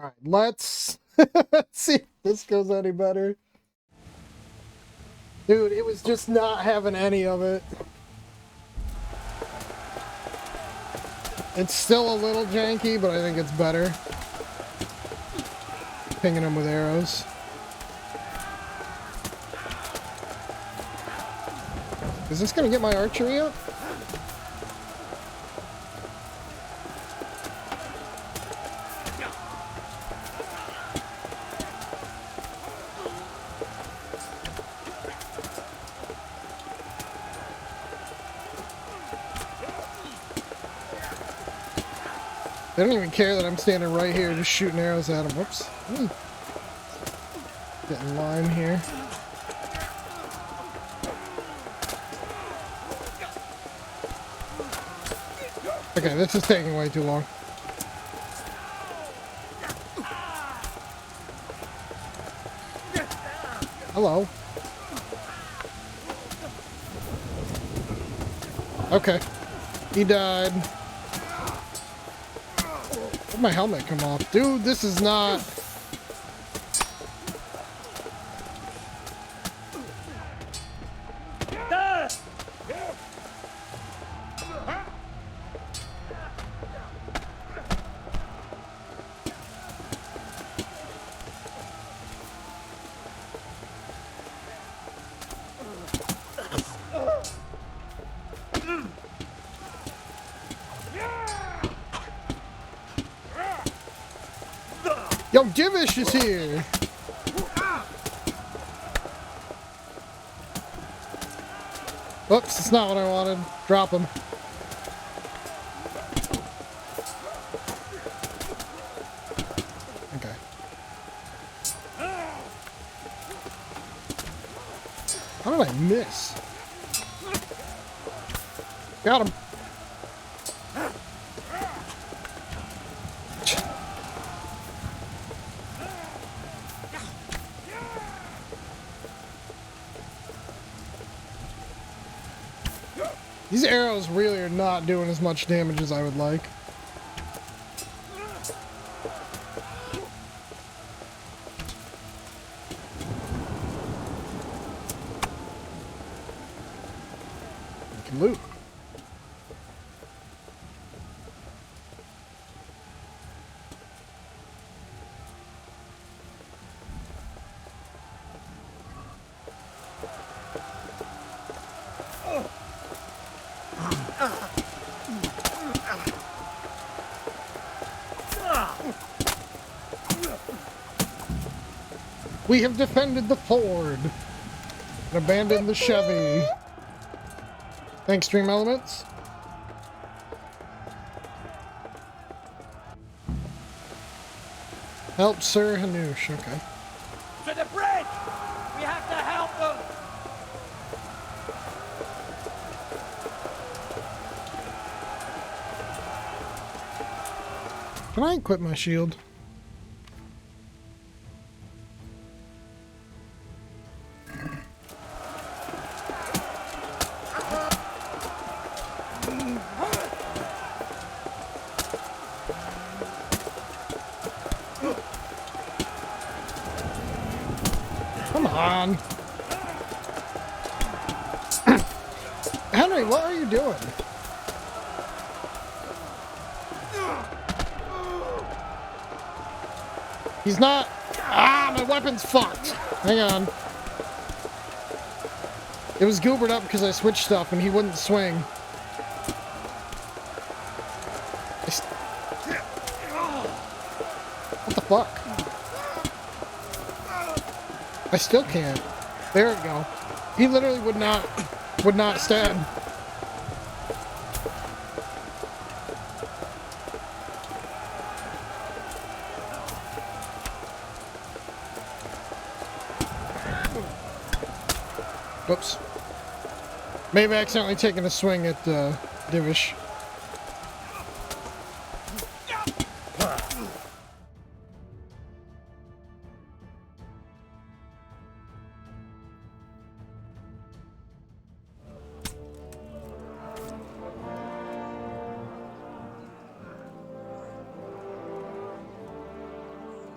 Alright, let's see if this goes any better. Dude, it was just not having any of it. It's still a little janky, but I think it's better. Pinging them with arrows. Is this gonna get my archery up? They don't even care that I'm standing right here just shooting arrows at them. Whoops. Get in line here. Okay, this is taking way too long. Hello. Okay. He died. Where'd my helmet come off? Dude, this is not... Yo, Divish is here! Oops, it's not what I wanted. Drop him. Okay. How did I miss? Got him. These arrows really are not doing as much damage as I would like. We can loot. We have defended the Ford and abandoned the Chevy. Thanks, Stream Elements. Help Sir Hanush, okay. To the bridge! We have to help them! Can I equip my shield? Come on. Henry, what are you doing? He's not... Ah, my weapon's fucked. Hang on. It was goobered up because I switched stuff and he wouldn't swing. What the fuck? I still can't. There we go. He literally would not stab. Whoops. Maybe accidentally taking a swing at Divish.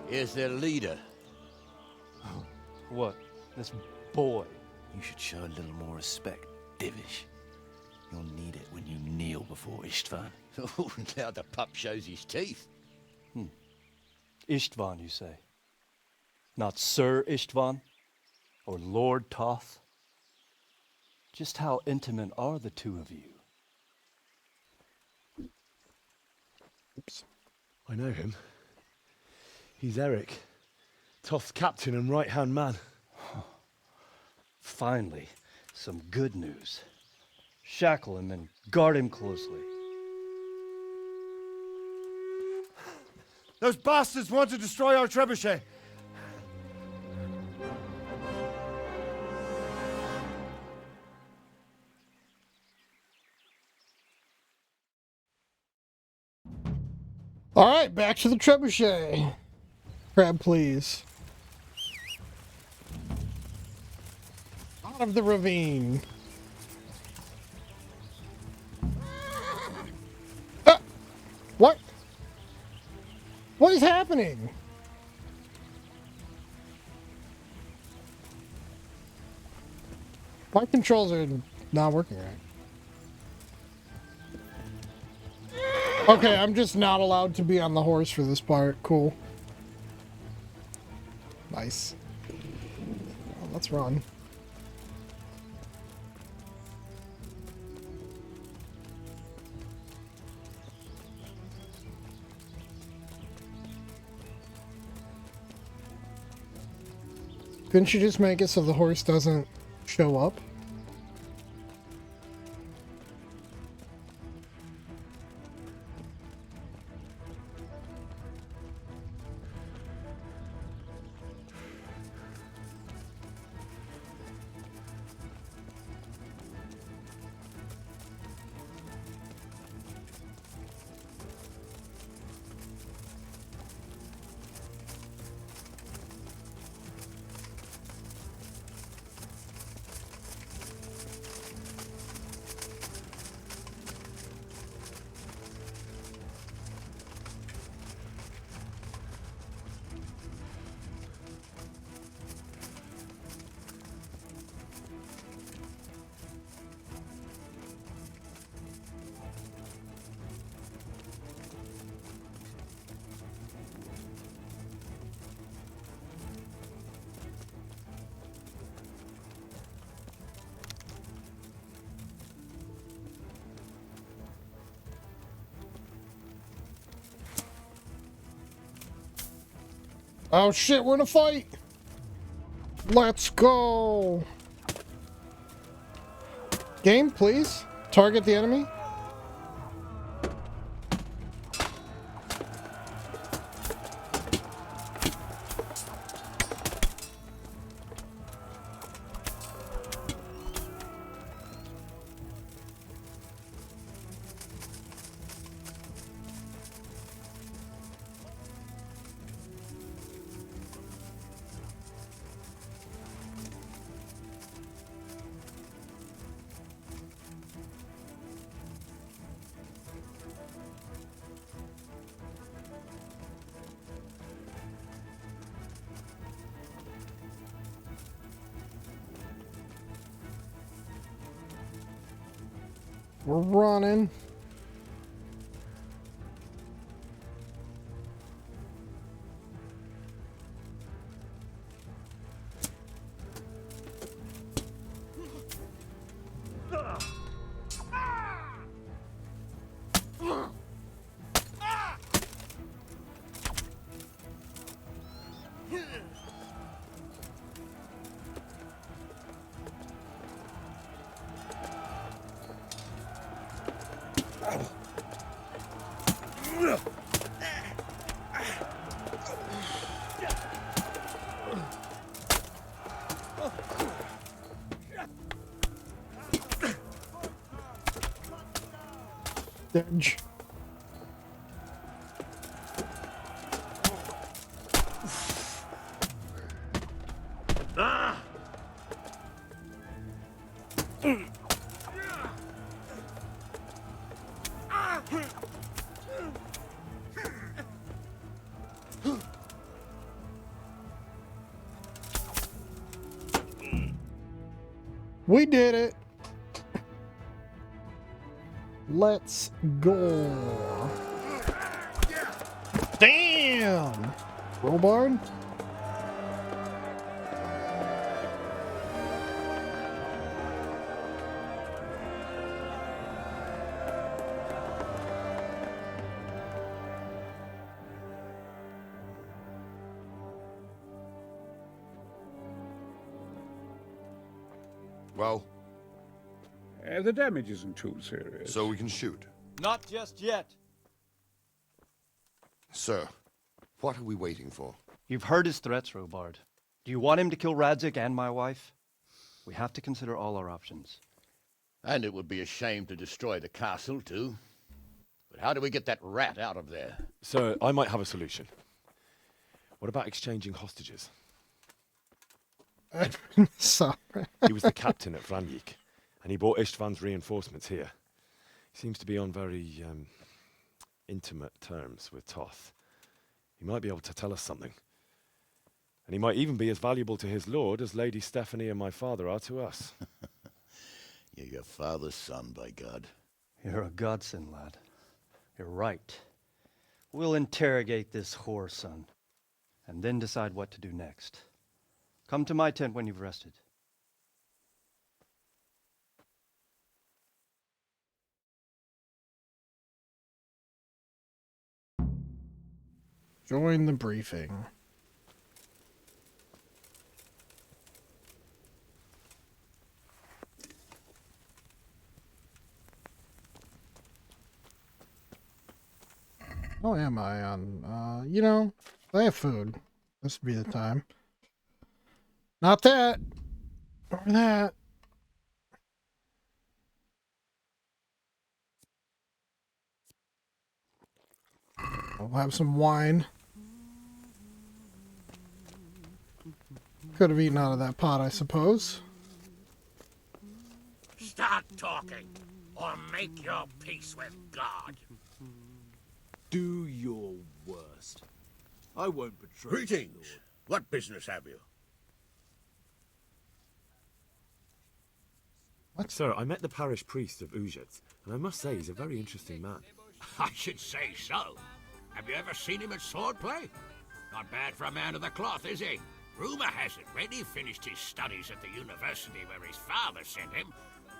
Here's their leader. What? This boy? You should show a little more respect, Divish. You'll need it when you kneel before Istvan. Oh, now the pup shows his teeth. Istvan, you say? Not Sir Istvan? Or Lord Toth? Just how intimate are the two of you? Oops. I know him. He's Eric, Toth's captain and right-hand man. Finally, some good news. Shackle him and guard him closely. Those bastards want to destroy our trebuchet. All right, back to the trebuchet. Crab, please. Out of the ravine. What? What is happening? My controls are not working right. Okay, I'm just not allowed to be on the horse for this part. Cool. Nice. Well, let's run. Couldn't you just make it so the horse doesn't show up? Oh shit, we're in a fight! Let's go! Game, please. Target the enemy. We're running. Dodge. We did it. Let's go. Damn. Robard? Well, The damage isn't too serious. so we can shoot. Not just yet. Sir, what are we waiting for? You've heard his threats, Robard. Do you want him to kill Radzig and my wife? We have to consider all our options. And it would be a shame to destroy the castle, too. But how do we get that rat out of there? Sir, I might have a solution. What about exchanging hostages? Sorry. He was the captain at Vranjik, and he brought Istvan's reinforcements here. He seems to be on very intimate terms with Toth. He might be able to tell us something. And he might even be as valuable to his lord as Lady Stephanie and my father are to us. You're your father's son, by God. You're a godsend, lad. You're right. We'll interrogate this whore son, and then decide what to do next. Come to my tent when you've rested. Join the briefing. How am I on? You know, I have food. This would be the time. Not that. Or that. I'll have some wine. Could have eaten out of that pot, I suppose. Start talking, or make your peace with God. Do your worst. I won't betray you, Greetings. Lord. What business have you? Sir, I met the parish priest of Uzhitz, and I must say he's a very interesting man. I should say so. Have you ever seen him at swordplay? Not bad for a man of the cloth, is he? Rumor has it, when he finished his studies at the university where his father sent him,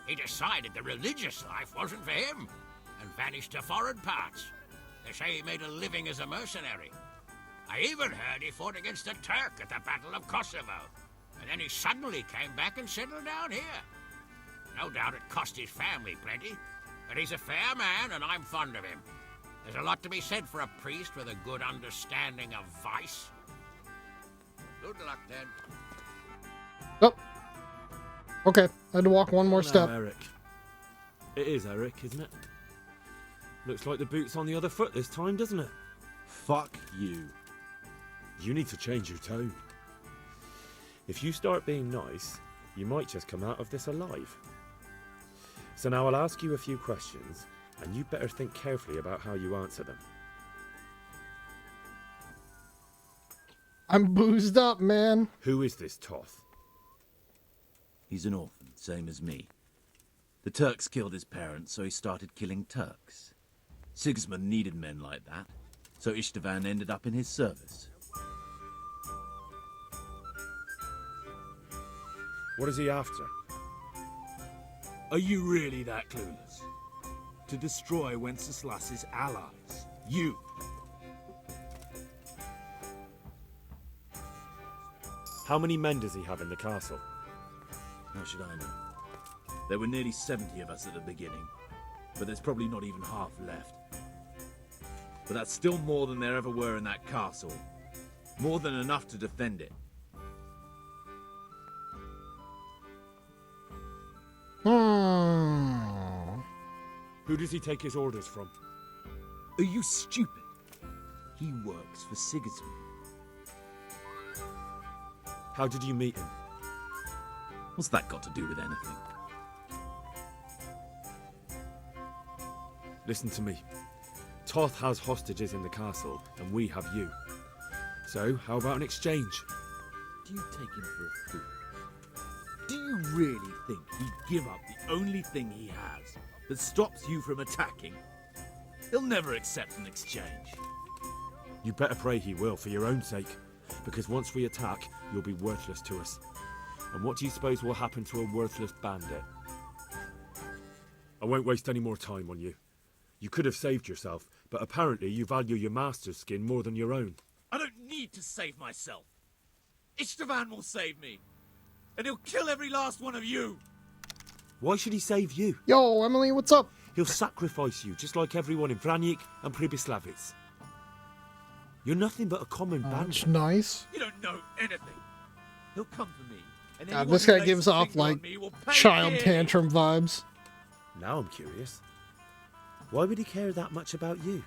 he decided the religious life wasn't for him, and vanished to foreign parts. They say he made a living as a mercenary. I even heard he fought against the Turk at the Battle of Kosovo, and then he suddenly came back and settled down here. No doubt it cost his family plenty, but he's a fair man and I'm fond of him. There's a lot to be said for a priest with a good understanding of vice. Good luck, then. Oh. Okay, I had to walk one more step. Eric. It is Eric, isn't it? Looks like the boot's on the other foot this time, doesn't it? Fuck you. You need to change your tone. If you start being nice, you might just come out of this alive. So now I'll ask you a few questions, and you better think carefully about how you answer them. I'm boozed up, man. Who is this Toth? He's an orphan, same as me. The Turks killed his parents, so he started killing Turks. Sigismund needed men like that, so Istvan ended up in his service. What is he after? Are you really that clueless? To destroy Wenceslas's allies. You. How many men does he have in the castle? How should I know? There were nearly 70 of us at the beginning, but there's probably not even half left. But that's still more than there ever were in that castle. More than enough to defend it. Who does he take his orders from? Are you stupid? He works for Sigismund. How did you meet him? What's that got to do with anything? Listen to me. Toth has hostages in the castle, and we have you. So, how about an exchange? Do you take him for a fool? Do you really think he'd give up the only thing he has that stops you from attacking? He'll never accept an exchange. You better pray he will, for your own sake. Because once we attack, you'll be worthless to us. And what do you suppose will happen to a worthless bandit? I won't waste any more time on you. You could have saved yourself, but apparently you value your master's skin more than your own. I don't need to save myself. Istvan will save me. And he'll kill every last one of you. Why should he save you? Yo, Emily, what's up? He'll sacrifice you, just like everyone in Vranyik and Pribyslavitz. You're nothing but a common bandit. That's nice. You don't know anything. He'll come for me. And God, anyone this who guy lays gives a off, finger on like, me will pay child dearly. tantrum vibes. Now I'm curious. Why would he care that much about you?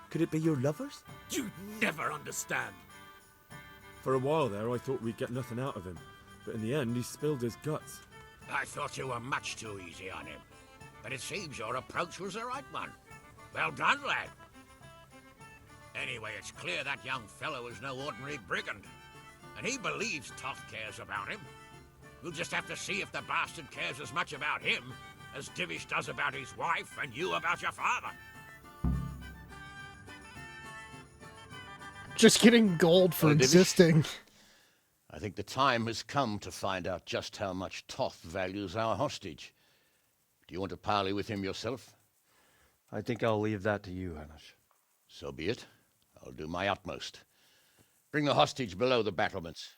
Could it be your lovers? You never understand. For a while there, I thought we'd get nothing out of him. But in the end, he spilled his guts. I thought you were much too easy on him. But it seems your approach was the right one. Well done, lad. Anyway, it's clear that young fellow is no ordinary brigand. And he believes Toth cares about him. We'll just have to see if the bastard cares as much about him as Divish does about his wife and you about your father. Just getting gold for Oh, Divish? existing. I think the time has come to find out just how much Toth values our hostage. Do you want to parley with him yourself? I think I'll leave that to you, Hanush. So be it. I'll do my utmost. Bring the hostage below the battlements.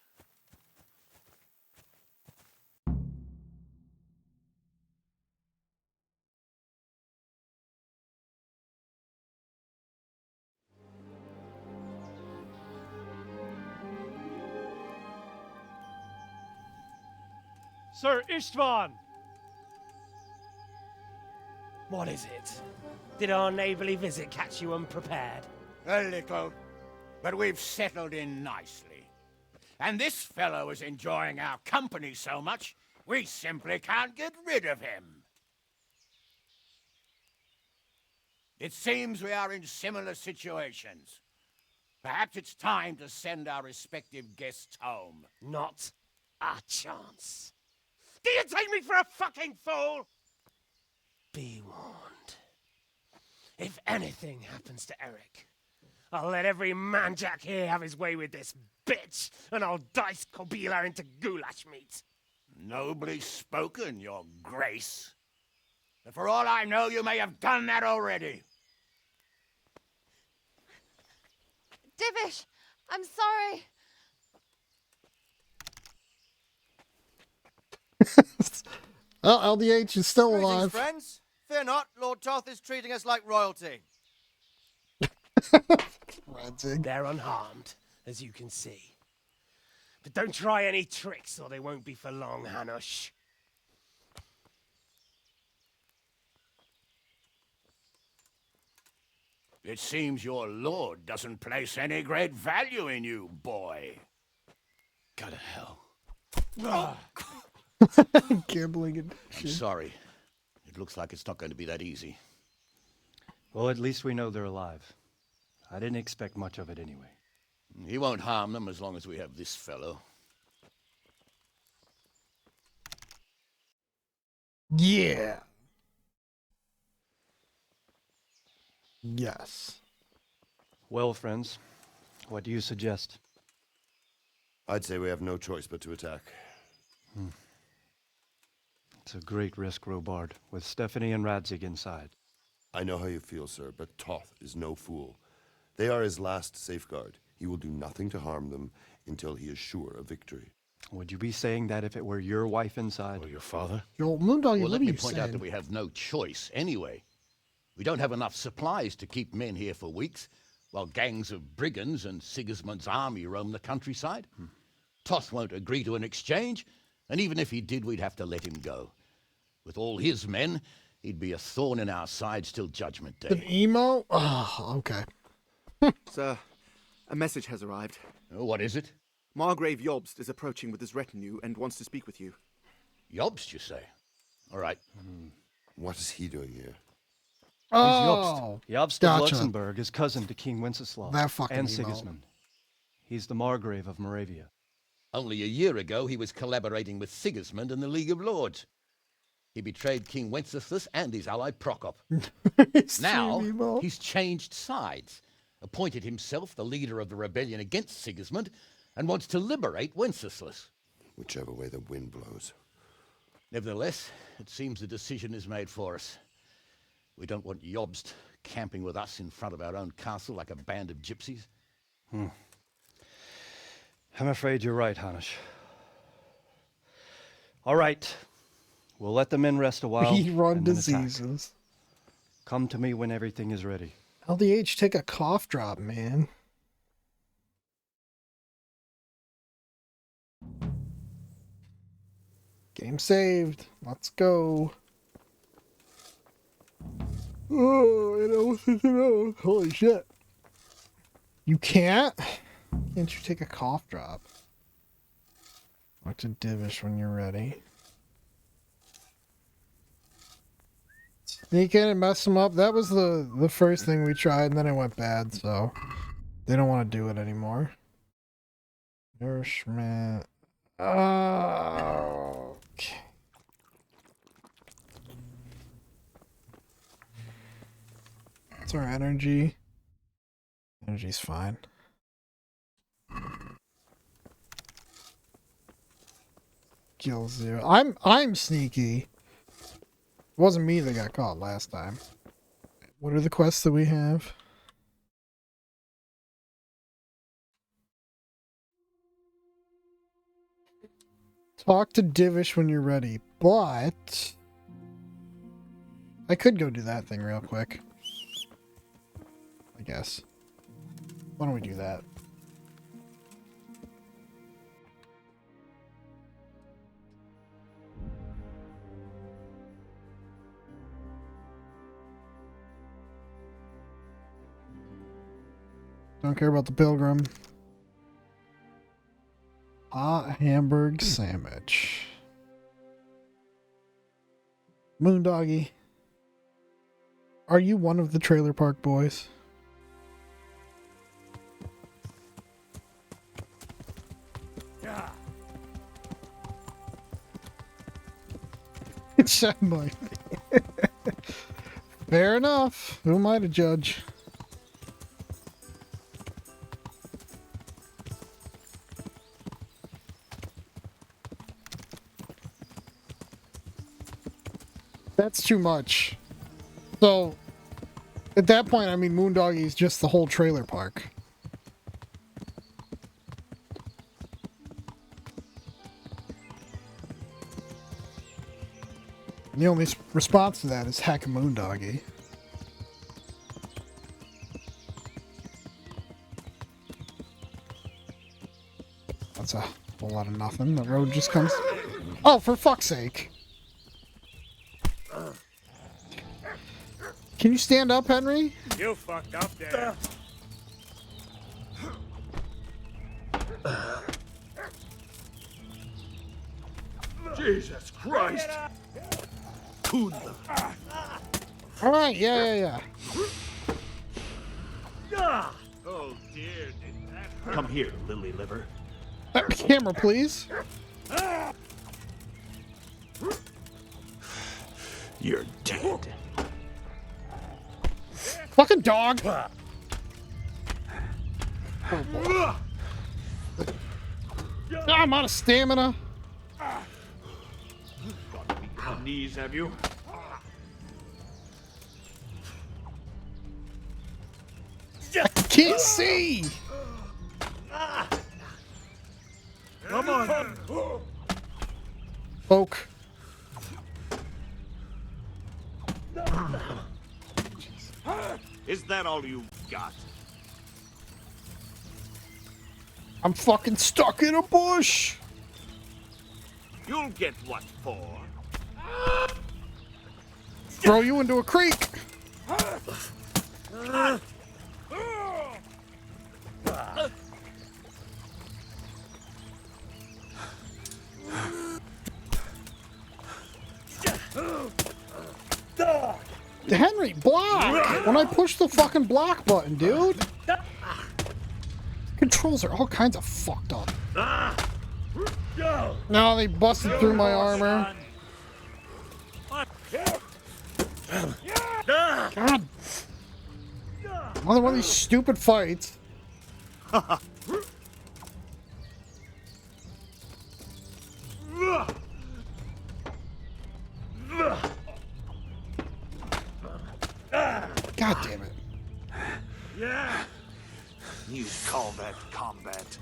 Sir Istvan! What is it? Did our neighborly visit catch you unprepared? A little, but we've settled in nicely. And this fellow is enjoying our company so much, we simply can't get rid of him. It seems we are in similar situations. Perhaps it's time to send our respective guests home. Not a chance. Do you take me for a fucking fool? Be warned. If anything happens to Eric, I'll let every manjack here have his way with this bitch, and I'll dice Kobila into goulash meat. Nobly spoken, your grace. But for all I know, you may have done that already. Divish, I'm sorry. Well, LDH is still Greetings, alive. friends. Fear not, Lord Toth is treating us like royalty. They're unharmed, as you can see. But don't try any tricks or they won't be for long, Hanush. It seems your lord doesn't place any great value in you, boy. Go to hell. Gambling and I'm sorry. It looks like it's not going to be that easy. Well, at least we know they're alive. I didn't expect much of it anyway. He won't harm them as long as we have this fellow. Yeah. Yes. Well, friends, what do you suggest? I'd say we have no choice but to attack. It's a great risk, Robard, with Stephanie and Radzig inside. I know how you feel, sir, but Toth is no fool. They are his last safeguard. He will do nothing to harm them until he is sure of victory. Would you be saying that if it were your wife inside? Or your father? Yo, Moondog, Well, what let are me you point out saying? that we have no choice anyway. We don't have enough supplies to keep men here for weeks, while gangs of brigands and Sigismund's army roam the countryside. Toth won't agree to an exchange, and even if he did, we'd have to let him go. With all his men, he'd be a thorn in our sides till Judgment An Day. emo? Oh, okay. Sir, a message has arrived. Oh, what is it? Margrave Jobst is approaching with his retinue and wants to speak with you. Jobst, you say? All right. What is he doing here? Oh, Jobst of gotcha. Luxembourg is cousin to King Wenceslav That fucking and emo. Sigismund. He's the Margrave of Moravia. Only a year ago, he was collaborating with Sigismund and the League of Lords. He betrayed King Wenceslas and his ally Prokop. Now, he's changed sides, appointed himself the leader of the rebellion against Sigismund, and wants to liberate Wenceslas. Whichever way the wind blows. Nevertheless, it seems the decision is made for us. We don't want Jobst camping with us in front of our own castle like a band of gypsies. I'm afraid you're right, Hanish. All right. We'll let the men rest a while. We run and then attack. diseases. Come to me when everything is ready. LDH, take a cough drop, man. Game saved. Let's go. Oh, holy shit. You can't? Can't you take a cough drop? Talk to Divish when you're ready. Sneak in and mess them up. That was the first thing we tried, and then it went bad, so they don't want to do it anymore. Nourishment. Oh, okay. What's our energy? Energy's fine. Kill 0. I'm sneaky. It wasn't me that got caught last time. What are the quests that we have? Talk to Divish when you're ready, but I could go do that thing real quick. I guess. Why don't we do that? Don't care about the pilgrim. Hot Hamburg sandwich. Moondoggy. Are you one of the Trailer Park Boys? Fair enough. Who am I to judge? That's too much. So, at that point, I mean, Moondoggy is just the whole trailer park. And the only response to that is heck Moondoggy. That's a whole lot of nothing. The road just comes... Oh, for fuck's sake. Can you stand up, Henry? You fucked up there. Jesus Christ! Alright, yeah. Oh dear, did that hurt? Come here, lily liver. Camera, please. You're dead. Fucking dog! I'm out of stamina. Got weak on knees, have you? I can't see! Come on! Poke. Is that all you got? I'm fucking stuck in a bush! You'll get what for? Throw you into a creek! Henry, block! When I push the fucking block button, dude! Controls are all kinds of fucked up. No, they busted through my armor. God. Another one of these stupid fights. God damn it. Yeah. You call that combat?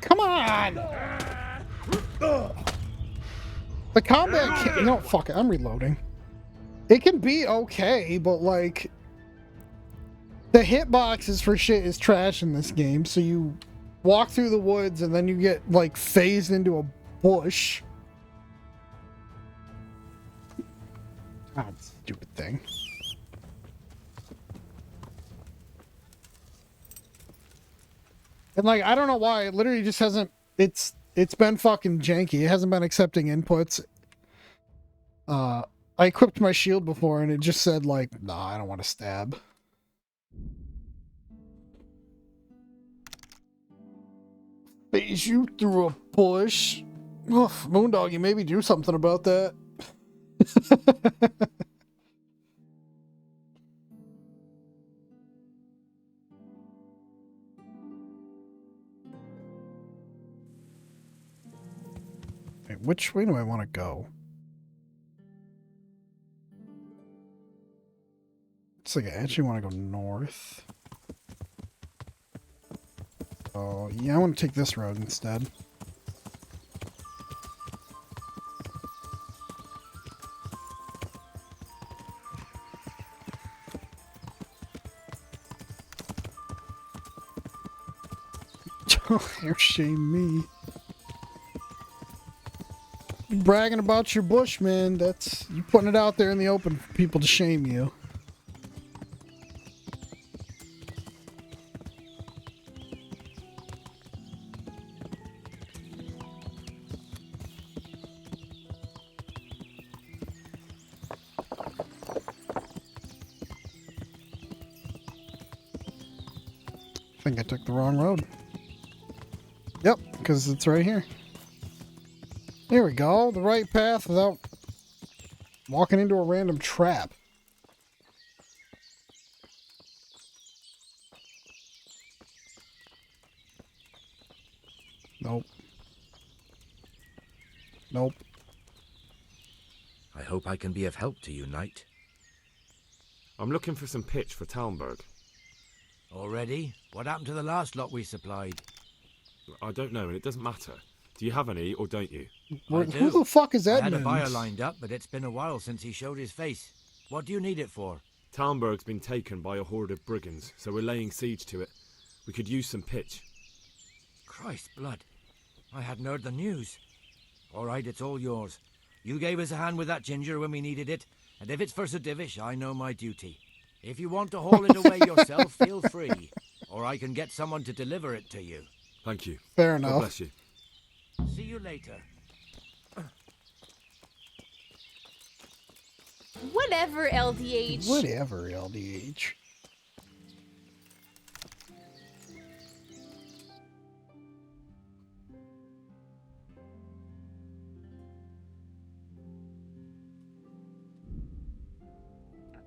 Come on! The combat can, no, fuck it, I'm reloading. It can be okay, but like the hitboxes for shit is trash in this game, so you walk through the woods and then you get like phased into a bush. God, stupid thing. And like I don't know why, it literally just hasn't it's been fucking janky. It hasn't been accepting inputs. I equipped my shield before and it just said like, nah, I don't want to stab. Phase you through a bush. Oh, Moondog, you maybe do something about that. Wait, which way do I want to go? It's like I actually want to go north. Oh, yeah, I want to take this road instead. Don't shame me. Bragging about your bush, man. That's you putting it out there in the open for people to shame you. I think I took the wrong road. Yep, because it's right here. There we go. The right path without walking into a random trap. Nope. Nope. I hope I can be of help to you, Knight. I'm looking for some pitch for Talmberg. Already? What happened to the last lot we supplied? I don't know, and it doesn't matter. Do you have any, or don't you? Who the fuck is I had a Edmund? buyer lined up, but it's been a while since he showed his face. What do you need it for? Talmberg's been taken by a horde of brigands, so we're laying siege to it. We could use some pitch. Christ blood. I hadn't heard the news. All right, it's all yours. You gave us a hand with that ginger when we needed it, and if it's for Sir Divish, I know my duty. If you want to haul it away yourself, feel free, or I can get someone to deliver it to you. Thank you. Fair enough. God bless you. See you later. Whatever, LDH. Whatever, LDH.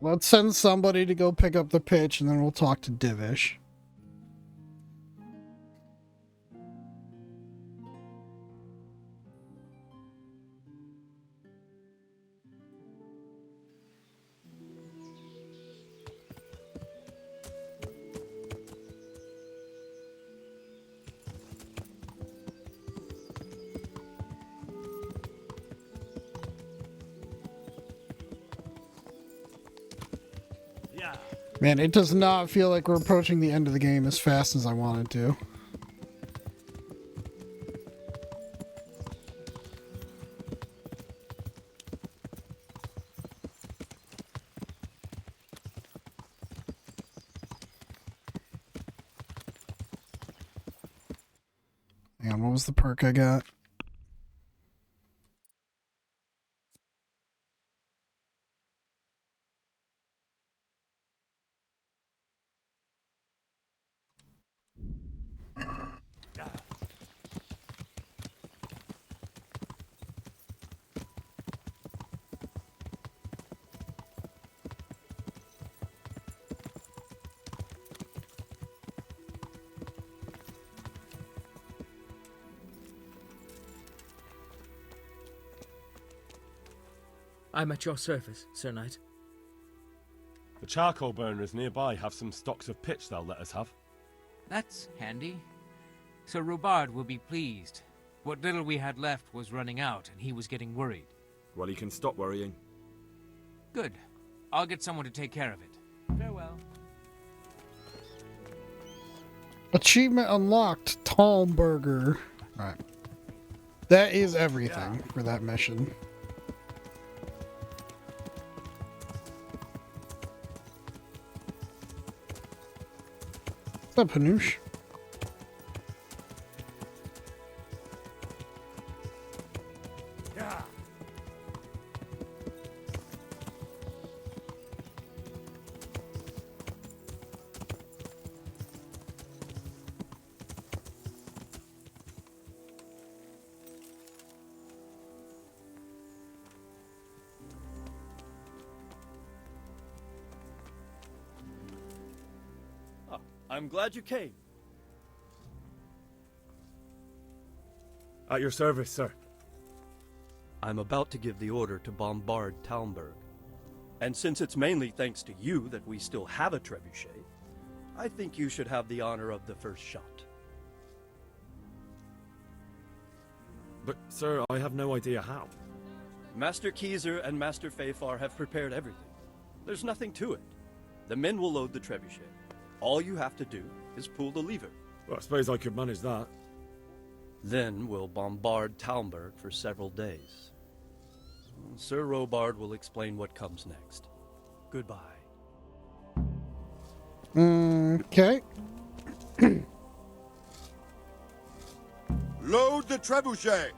Let's send somebody to go pick up the pitch and then we'll talk to Divish. Man, it does not feel like we're approaching the end of the game as fast as I wanted to. And what was the perk I got? I'm at your service, Sir Knight. The charcoal burners nearby have some stocks of pitch they'll let us have. That's handy. Sir Robard will be pleased. What little we had left was running out, and he was getting worried. Well, he can stop worrying. Good. I'll get someone to take care of it. Farewell. Achievement unlocked, Talmberger. Alright. That is everything for that mission. What's up, Hanush? Yeah. I'm glad you came. At your service, sir. I'm about to give the order to bombard Talmberg. And since it's mainly thanks to you that we still have a trebuchet, I think you should have the honor of the first shot. But, sir, I have no idea how. Master Keyser and Master Fafar have prepared everything. There's nothing to it. The men will load the trebuchet. All you have to do is pull the lever. Well, I suppose I could manage that. Then we'll bombard Talmberg for several days. Sir Robard will explain what comes next. Goodbye. Okay. Load the trebuchet!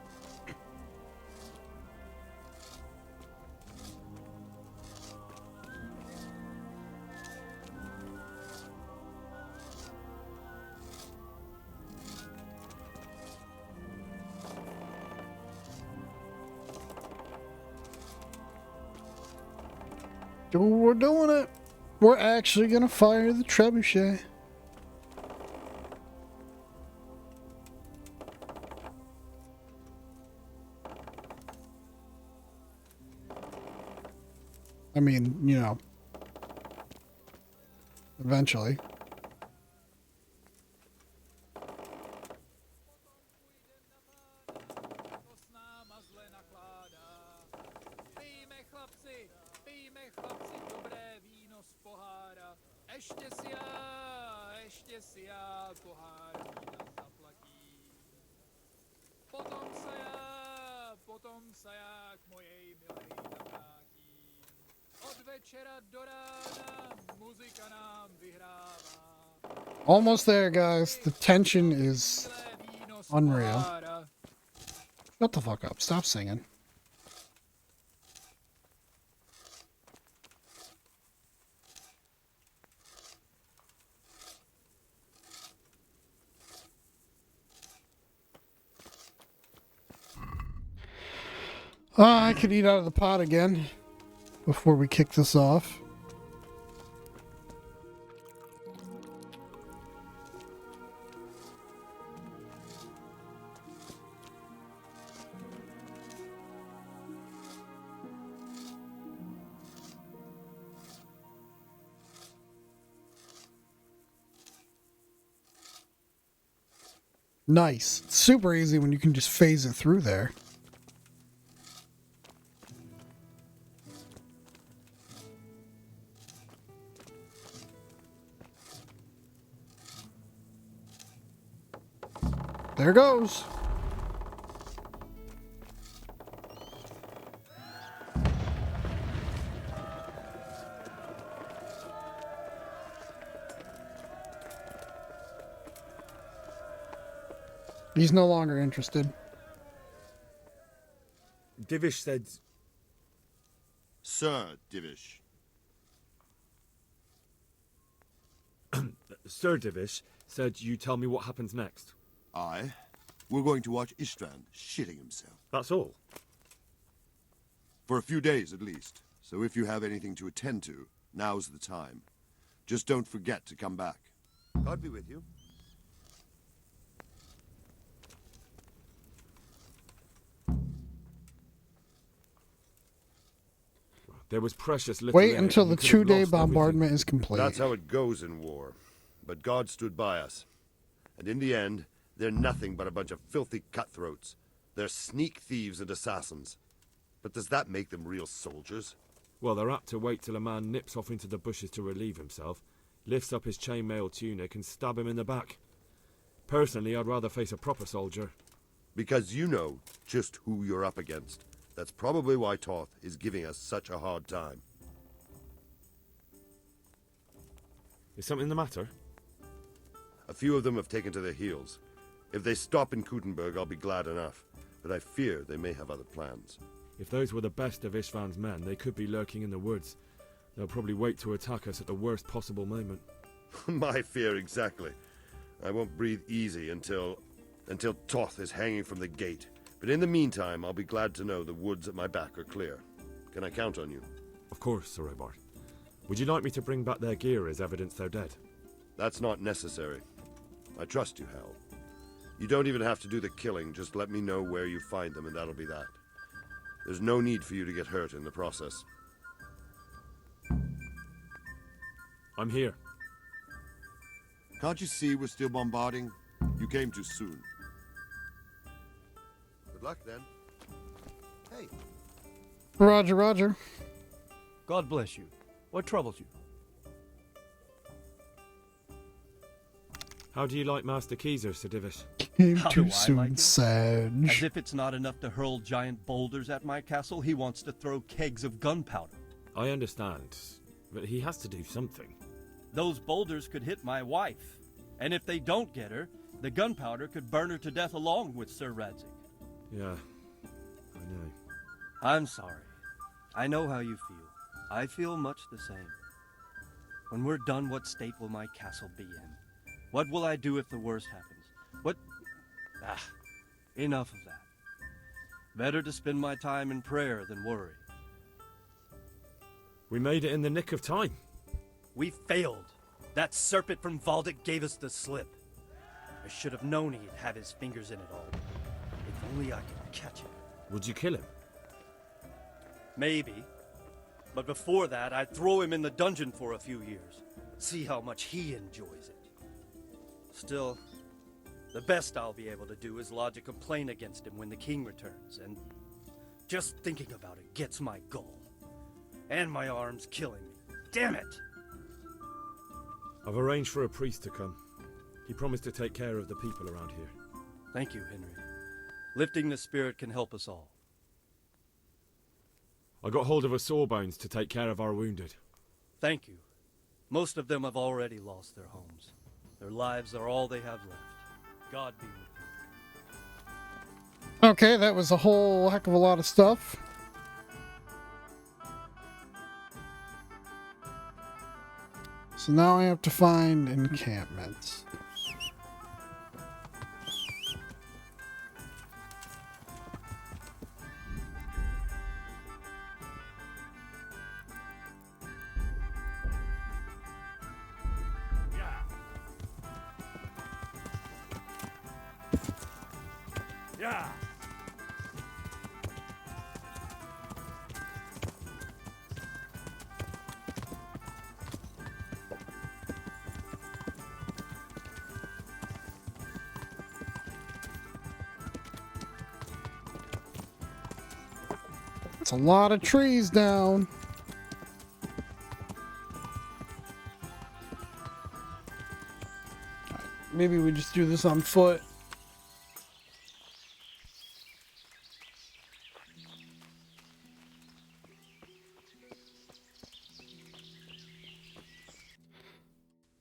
We're doing it. We're actually gonna fire the trebuchet. I mean, you know, eventually. Almost there, guys. The tension is unreal. Shut the fuck up. Stop singing. I could eat out of the pot again before we kick this off. Nice. It's super easy when you can just phase it through there. There goes. He's no longer interested. Divish said... Sir Divish. Sir Divish said you tell me what happens next. Aye. We're going to watch Istvan shitting himself. That's all? For a few days, at least. So if you have anything to attend to, now's the time. Just don't forget to come back. God be with you. There was precious little Wait in it, until and the we could have 2-day lost everything. bombardment is complete. That's how it goes in war. But God stood by us. And in the end, they're nothing but a bunch of filthy cutthroats. They're sneak thieves and assassins. But does that make them real soldiers? Well, they're apt to wait till a man nips off into the bushes to relieve himself, lifts up his chainmail tunic and stab him in the back. Personally, I'd rather face a proper soldier. Because you know just who you're up against. That's probably why Toth is giving us such a hard time. Is something the matter? A few of them have taken to their heels. If they stop in Kutenberg, I'll be glad enough. But I fear they may have other plans. If those were the best of Istvan's men, they could be lurking in the woods. They'll probably wait to attack us at the worst possible moment. My fear exactly. I won't breathe easy until Toth is hanging from the gate. But in the meantime, I'll be glad to know the woods at my back are clear. Can I count on you? Of course, Sir Robard. Would you like me to bring back their gear as evidence they're dead? That's not necessary. I trust you, Hal. You don't even have to do the killing, just let me know where you find them and that'll be that. There's no need for you to get hurt in the process. I'm here. Can't you see we're still bombarding? You came too soon. Good luck, then. Hey. Roger, roger. God bless you. What troubles you? How do you like Master Keezer, Sir Divish? Came How too do I soon, like it? Sage. As if it's not enough to hurl giant boulders at my castle, he wants to throw kegs of gunpowder. I understand, but he has to do something. Those boulders could hit my wife, and if they don't get her, the gunpowder could burn her to death along with Sir Radzig. Yeah, I know. I'm sorry. I know how you feel. I feel much the same. When we're done, what state will my castle be in? What will I do if the worst happens? Enough of that. Better to spend my time in prayer than worry. We made it in the nick of time. We failed. That serpent from Valdic gave us the slip. I should have known he'd have his fingers in it all. If only I could catch him. Would you kill him? Maybe. But before that, I'd throw him in the dungeon for a few years. See how much he enjoys it. Still, the best I'll be able to do is lodge a complaint against him when the king returns, and just thinking about it gets my gall. And my arm's killing me. Damn it! I've arranged for a priest to come. He promised to take care of the people around here. Thank you, Henry. Lifting the spirit can help us all. I got hold of a Sawbones to take care of our wounded. Thank you. Most of them have already lost their homes. Their lives are all they have left. God be with you. Okay, that was a whole heck of a lot of stuff. So now I have to find encampments. Yeah. It's a lot of trees down. Maybe we just do this on foot.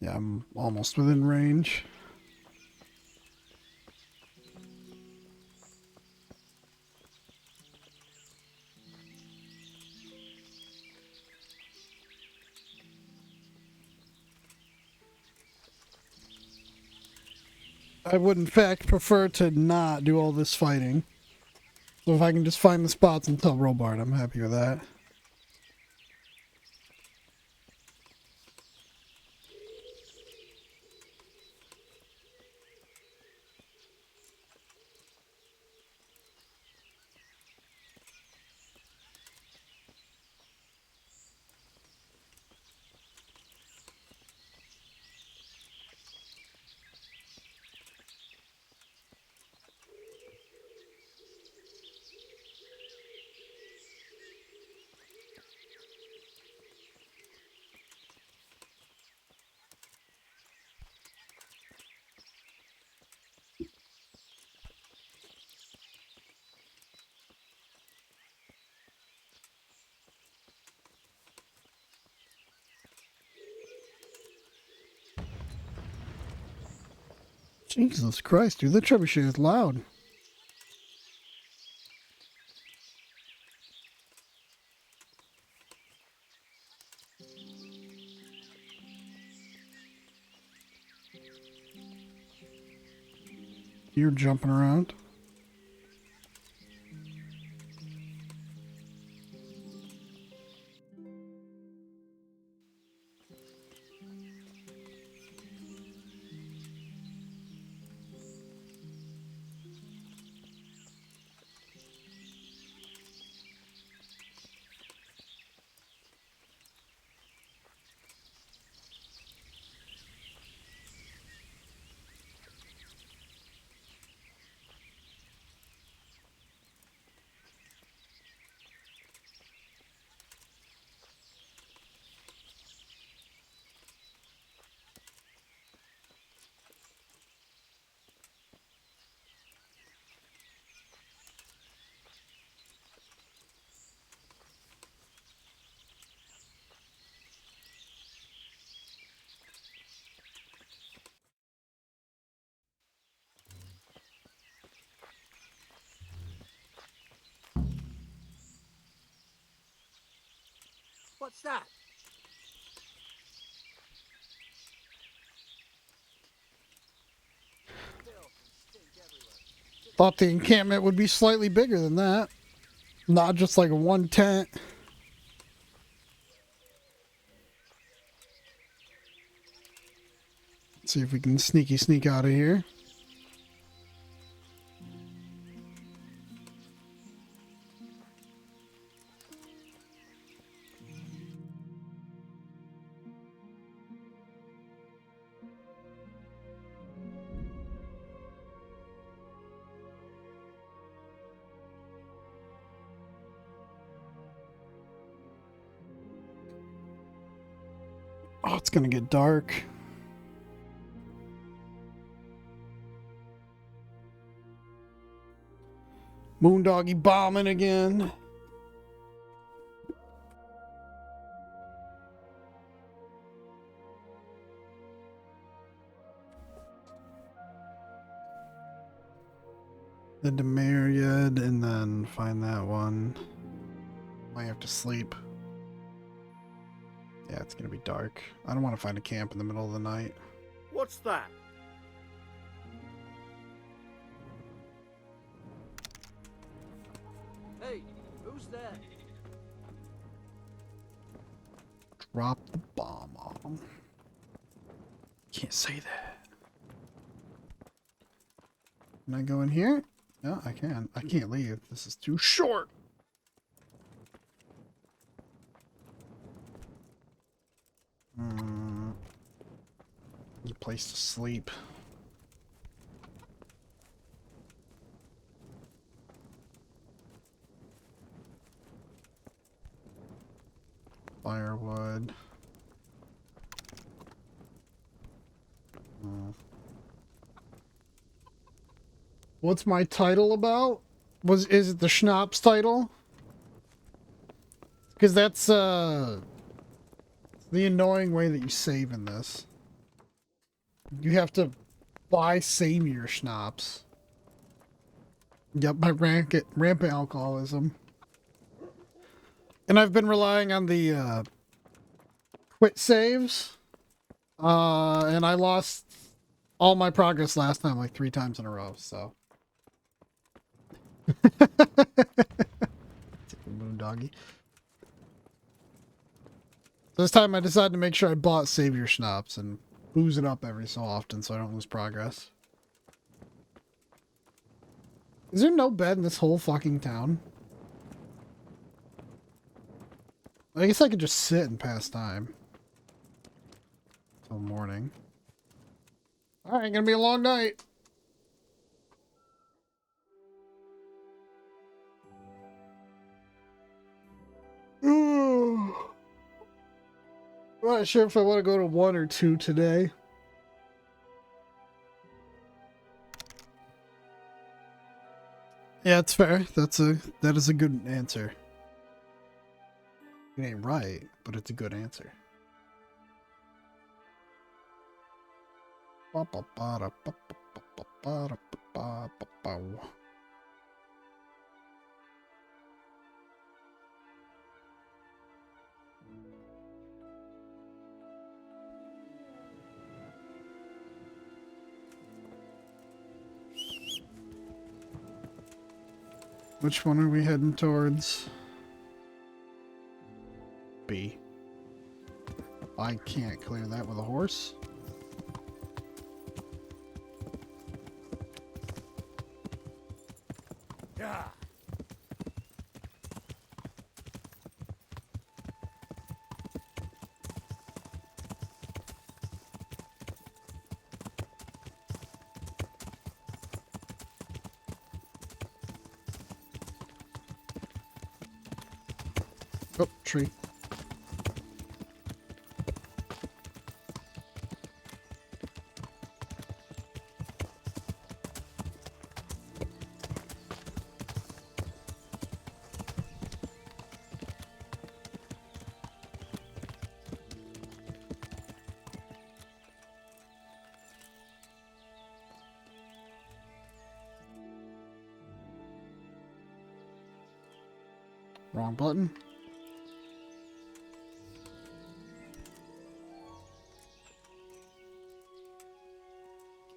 Yeah, I'm almost within range. I would, in fact, prefer to not do all this fighting. So if I can just find the spots and tell Robard, I'm happy with that. Jesus Christ, dude, that trebuchet is loud. You're jumping around. What's that? Thought the encampment would be slightly bigger than that. Not just like one tent. Let's see if we can sneak out of here. Oh, it's gonna get dark. Moondoggy bombing again. The Demariad, and then find that one. Might have to sleep. Yeah, it's gonna be dark. I don't want to find a camp in the middle of the night. What's that? Hey, who's there? Drop the bomb on them. Can't say that. Can I go in here? No, I can. I can't leave. This is too short. Need a place to sleep. Firewood. What's my title about? Is it the Schnapps title? Because that's the annoying way that you save in this. You have to buy Savior Schnapps. Yep, my rampant alcoholism. And I've been relying on the quit saves. And I lost all my progress last time like 3 times in a row, so. Moondoggy. This time I decided to make sure I bought Savior Schnapps and booze it up every so often so I don't lose progress. Is there no bed in this whole fucking town? I guess I could just sit and pass time. Till morning. Alright, gonna be a long night. I'm not sure if I want to go to 1 or 2 today. Yeah, it's fair. That is a good answer. It ain't right, but it's a good answer. Ba-ba-ba-da-ba-ba-ba. Ba-da-ba-ba-ba. Which one are we heading towards? B. I can't clear that with a horse. Yeah. Oh, tree. Wrong button.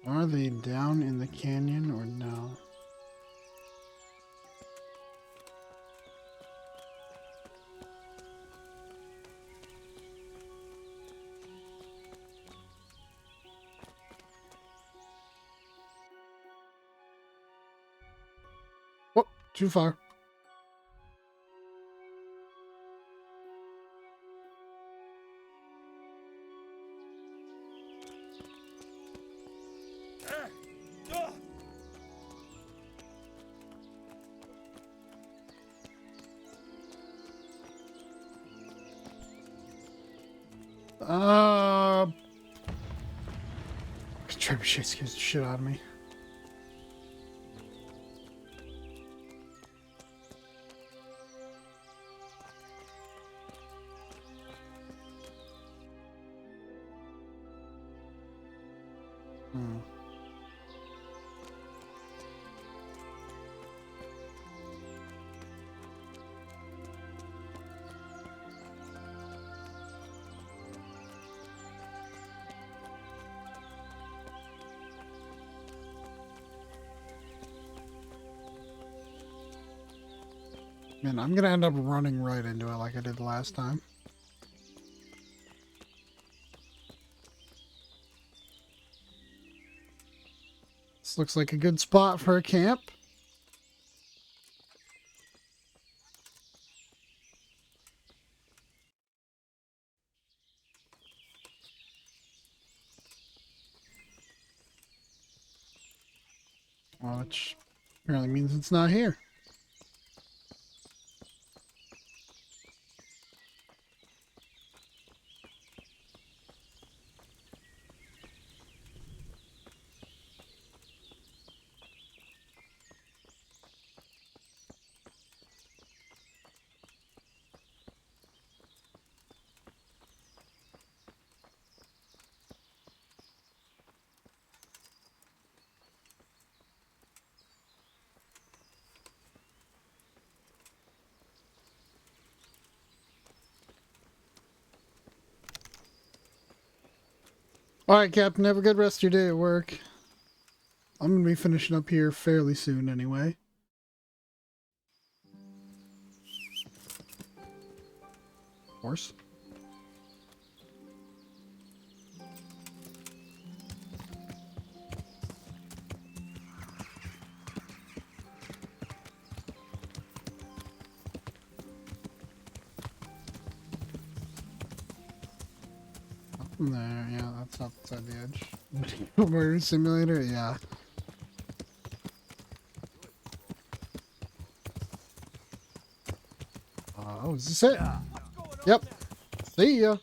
Are they down in the canyon or no? Oh, too far. Trebuchet scares the shit out of me. Man, I'm gonna end up running right into it like I did last time. This looks like a good spot for a camp. Which apparently means it's not here. Alright, Captain, have a good rest of your day at work. I'm going to be finishing up here fairly soon anyway. Horse. There, yeah, that's outside the edge. Murder simulator, yeah. Oh, is this it? Yep. See ya.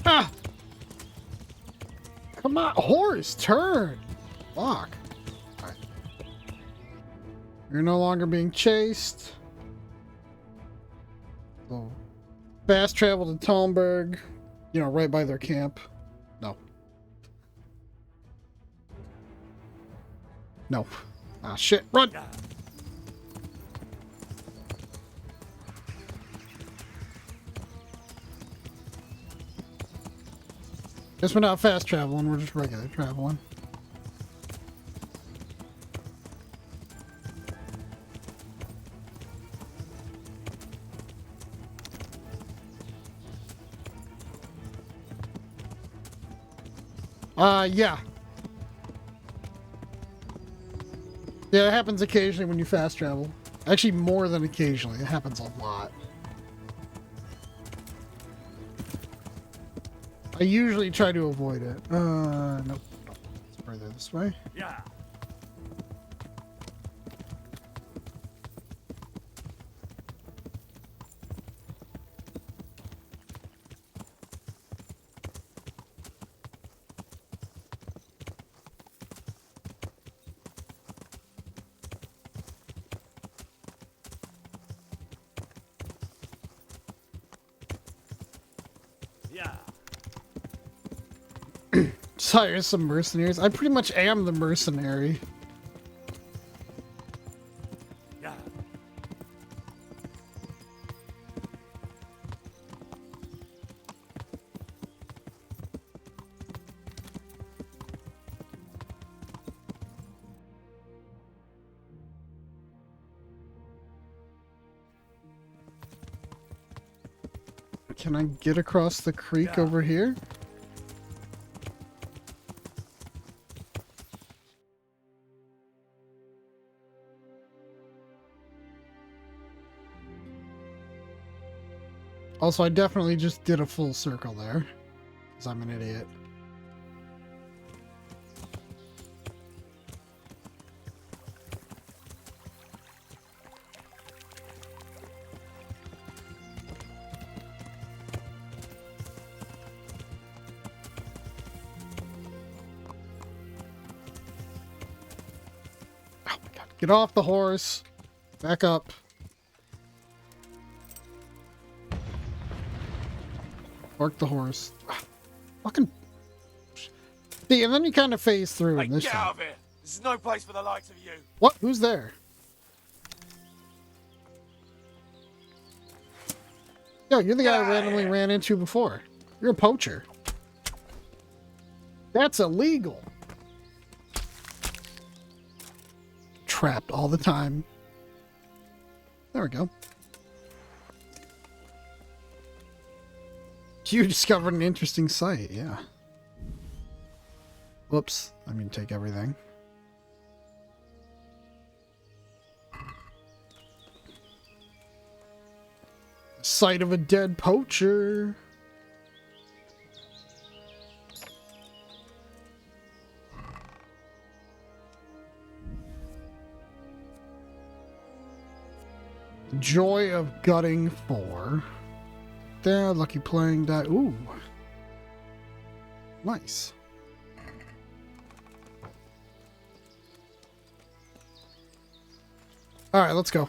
Ah! Come on, horse, turn! Fuck. Alright. You're no longer being chased. So, fast travel to Talmberg. You know, right by their camp. No. No. Ah, shit. Run! Guess we're not fast traveling, we're just regular traveling. Yeah. Yeah, it happens occasionally when you fast travel. Actually, more than occasionally. It happens a lot. I usually try to avoid it. Nope. It's further this way. Yeah. Just hire some mercenaries. I pretty much am the mercenary. Yeah. Can I get across the creek over here? Also, I definitely just did a full circle there, because I'm an idiot. Oh my god, get off the horse! Back up. Park the horse. Fucking. See, and then you kind of phase through in this Get time. out of here! This is no place for the likes of you. What? Who's there? Yo, you're the guy I randomly ran into before. You're a poacher. That's illegal. Trapped all the time. There we go. You discovered an interesting site, yeah. Whoops, I mean take everything. Site of a dead poacher. Joy of Gutting 4. There, lucky playing die. Ooh. Nice. Alright, let's go.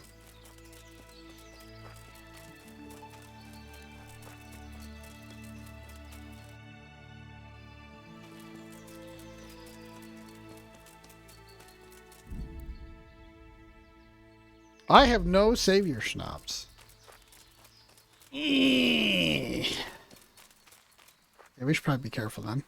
I have no savior schnapps. Yeah, we should probably be careful then.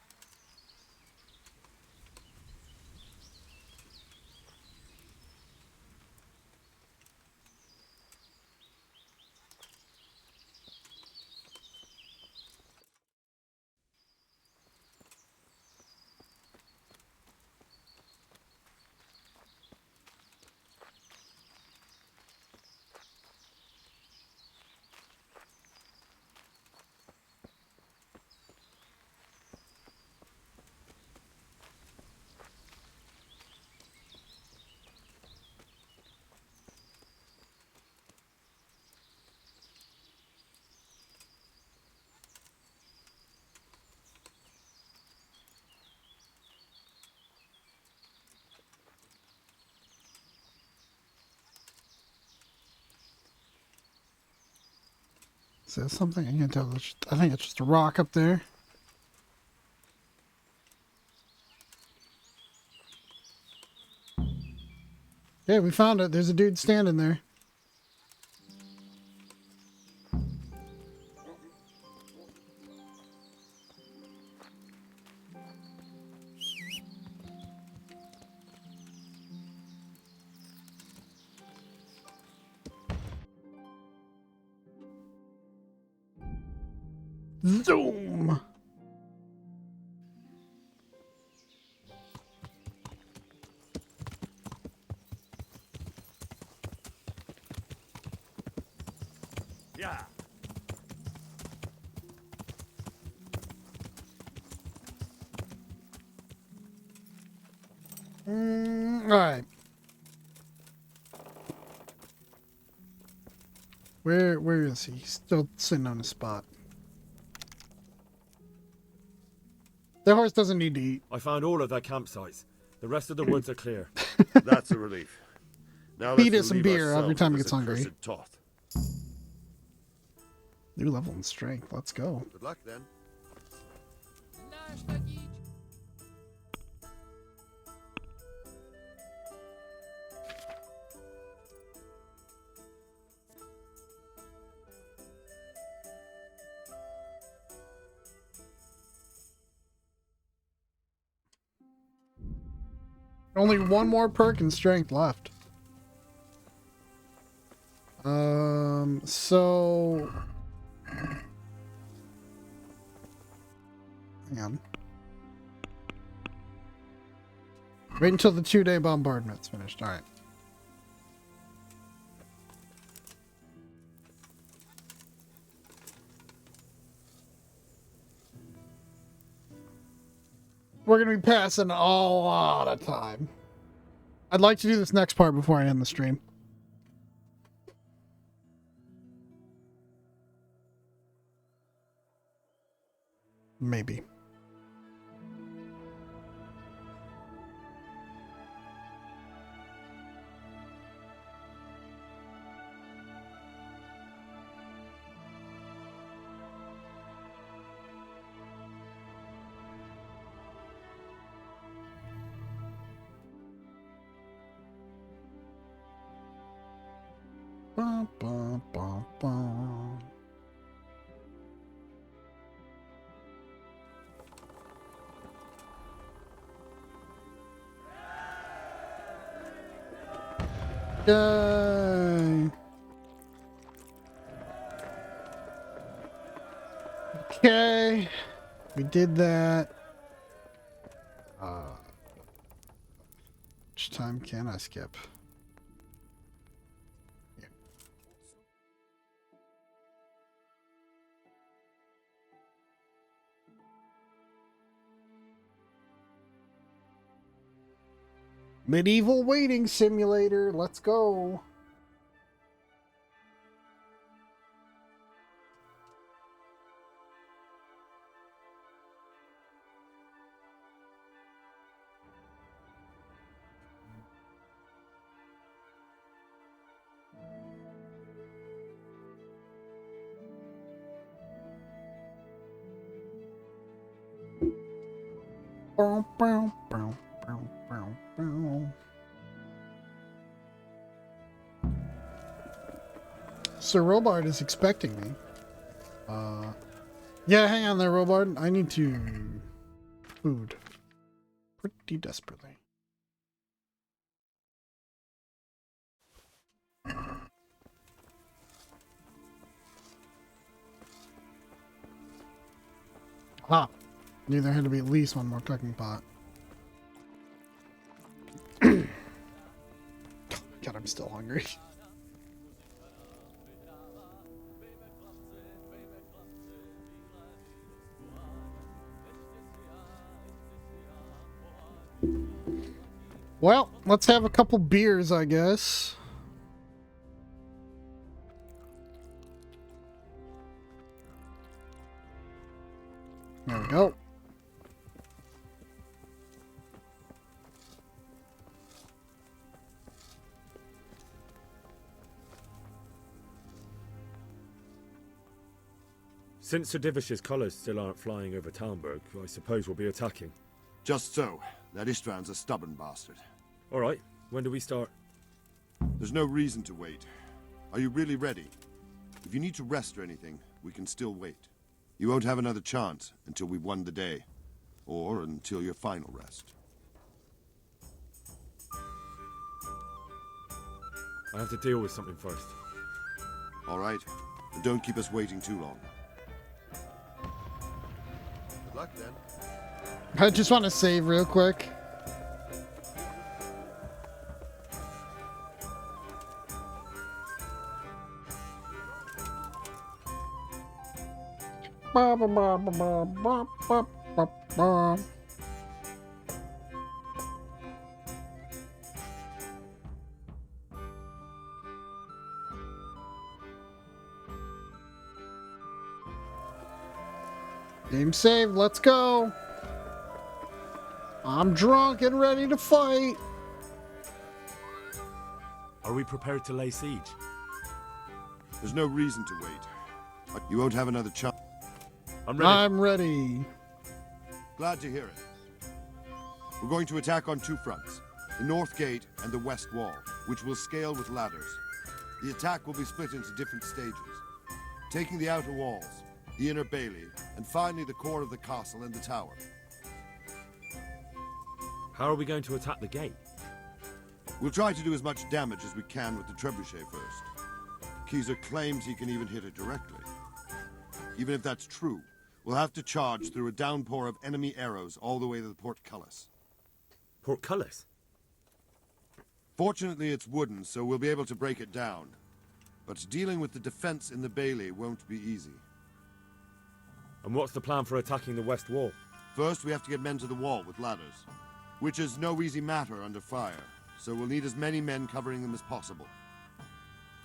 Is there something? I can't tell. I think it's just a rock up there. Yeah, we found it. There's a dude standing there. Zoom! Yeah. Alright. Where is he? He's still sitting on the spot. The horse doesn't need to eat. I found all of their campsites. The rest of the woods are clear. That's a relief. Now Feed it let's some relieve beer every ourselves time of he this gets hungry. accursed Toth. New level in strength. Let's go. Good luck then. Only one more perk in strength left. So hang on. Wait until the 2-day bombardment's finished. All right. We're going to be passing a lot of time. I'd like to do this next part before I end the stream. Maybe. Bum, bum, bum, bum. Yay! Okay, we did that. Which time can I skip? Medieval waiting simulator. Let's go. Bow, bow, bow, bow, bow, bow. Sir Robard is expecting me. Yeah, hang on there, Robard. I need to food pretty desperately. Ah, knew there had to be at least one more cooking pot. God, I'm still hungry. Well, let's have a couple beers, I guess. There we go. Since Sir Divish's colours still aren't flying over Talmberg, I suppose we'll be attacking. Just so. That István's a stubborn bastard. All right, when do we start? There's no reason to wait. Are you really ready? If you need to rest or anything, we can still wait. You won't have another chance until we've won the day. Or until your final rest. I have to deal with something first. All right. And don't keep us waiting too long. Good luck, then. I just want to save real quick. Ba, ba, ba, ba, ba, ba, ba, ba, ba. Game saved, let's go. I'm drunk and ready to fight. Are we prepared to lay siege? There's no reason to wait. You won't have another chance. I'm ready. I'm ready. Glad to hear it. We're going to attack on two fronts. The North Gate and the West Wall, which will scale with ladders. The attack will be split into different stages. Taking the outer walls, the inner bailey, and finally the core of the castle and the tower. How are we going to attack the gate? We'll try to do as much damage as we can with the trebuchet first. Caesar claims he can even hit it directly. Even if that's true, we'll have to charge through a downpour of enemy arrows all the way to the portcullis. Portcullis? Fortunately, it's wooden, so we'll be able to break it down. But dealing with the defense in the bailey won't be easy. And what's the plan for attacking the west wall? First, we have to get men to the wall with ladders, which is no easy matter under fire, so we'll need as many men covering them as possible.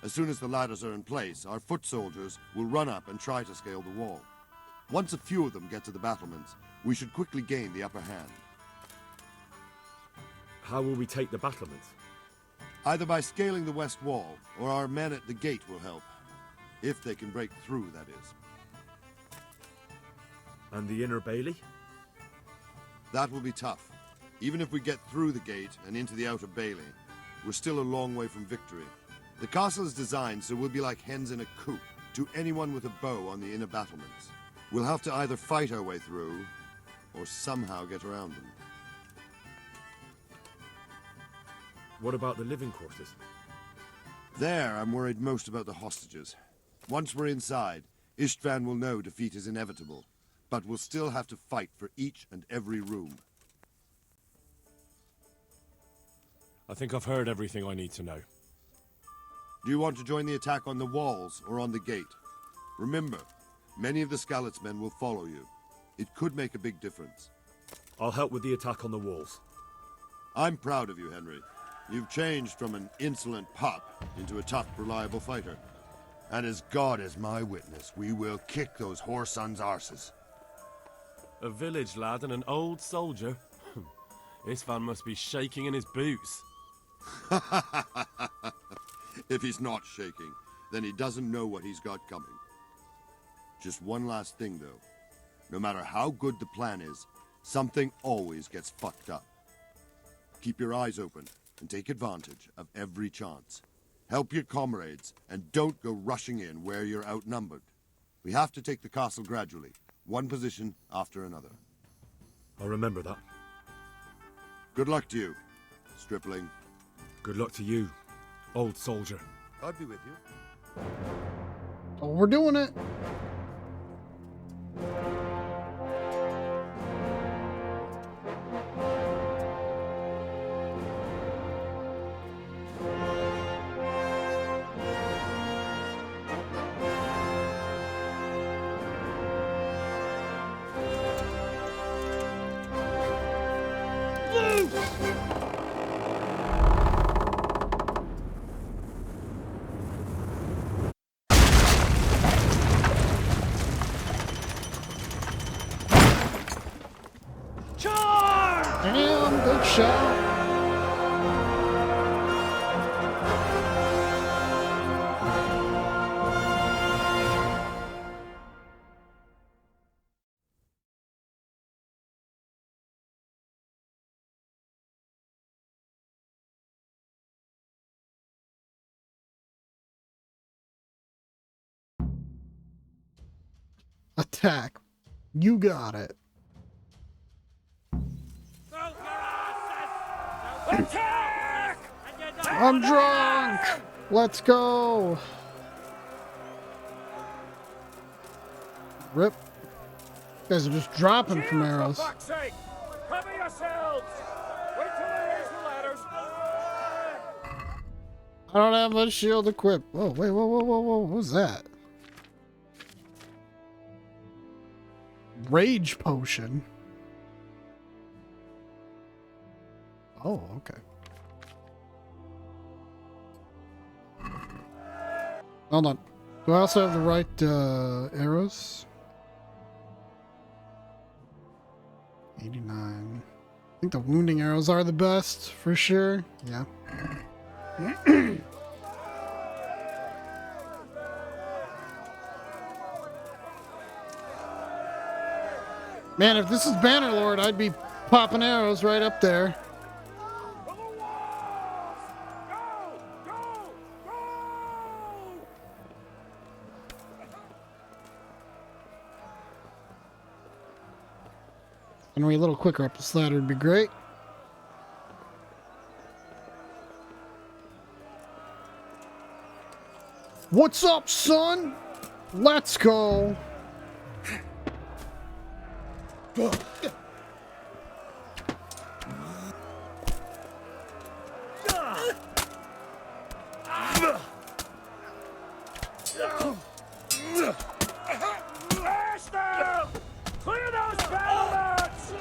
As soon as the ladders are in place, our foot soldiers will run up and try to scale the wall. Once a few of them get to the battlements, we should quickly gain the upper hand. How will we take the battlements? Either by scaling the west wall, or our men at the gate will help. If they can break through, that is. And the inner bailey? That will be tough. Even if we get through the gate and into the outer bailey, we're still a long way from victory. The castle is designed so we'll be like hens in a coop to anyone with a bow on the inner battlements. We'll have to either fight our way through, or somehow get around them. What about the living quarters? There, I'm worried most about the hostages. Once we're inside, István will know defeat is inevitable, but we'll still have to fight for each and every room. I think I've heard everything I need to know. Do you want to join the attack on the walls or on the gate? Remember, many of the Skalitz men will follow you. It could make a big difference. I'll help with the attack on the walls. I'm proud of you, Henry. You've changed from an insolent pup into a tough, reliable fighter. And as God is my witness, we will kick those whore sons' arses. A village lad and an old soldier? István must be shaking in his boots. If he's not shaking, then he doesn't know what he's got coming. Just one last thing, though. No matter how good the plan is, something always gets fucked up. Keep your eyes open and take advantage of every chance. Help your comrades, and don't go rushing in where you're outnumbered. We have to take the castle gradually, one position after another. I'll remember that. Good luck to you, stripling. Good luck to you, old soldier. I'll be with you. Oh, we're doing it. Damn, good shot. Attack. You got it. I'm drunk! Let's go! Rip. You guys are just dropping from arrows. For fuck's sake! Cover yourselves! Wait till I raise the ladders! I don't have a shield equipped. Whoa, wait, whoa, whoa, whoa, whoa. What was that? Rage potion. Oh, okay. Hold on. Do I also have the right arrows? 89. I think the wounding arrows are the best, for sure. Yeah. Man, if this is Bannerlord, I'd be popping arrows right up there. And we a little quicker up this ladder would be great. What's up, son? Let's go. Clear those battlements!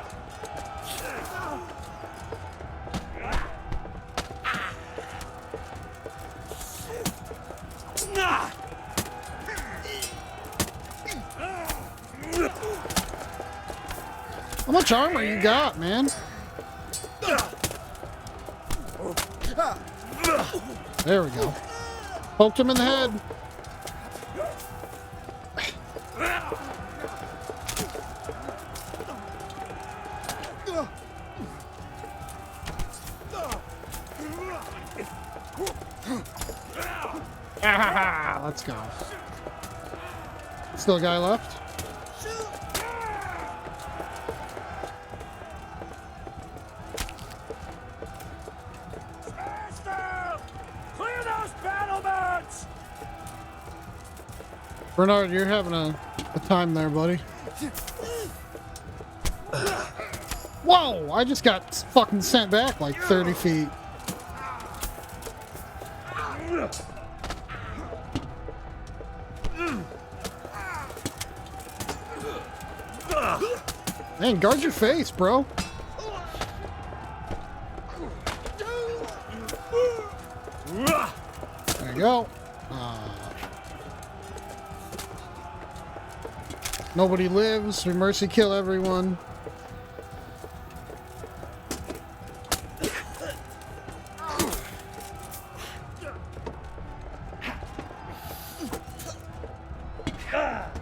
How much armor you got, man? There we go. Poked him in the head. Let's go. Still a guy left? Clear those battlements! Bernard, you're having a time there, buddy. Whoa! I just got fucking sent back like 30 feet. Man, guard your face, bro. There you go. Nobody lives. We mercy kill everyone.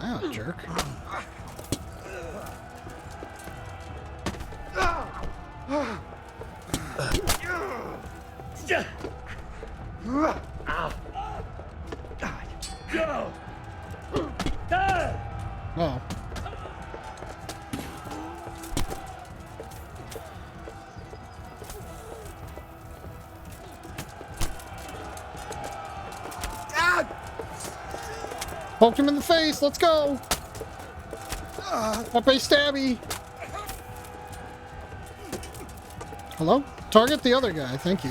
Ah, jerk. Oh. Poked him in the face. Let's go. Pepe stabby. Hello? Target the other guy. Thank you.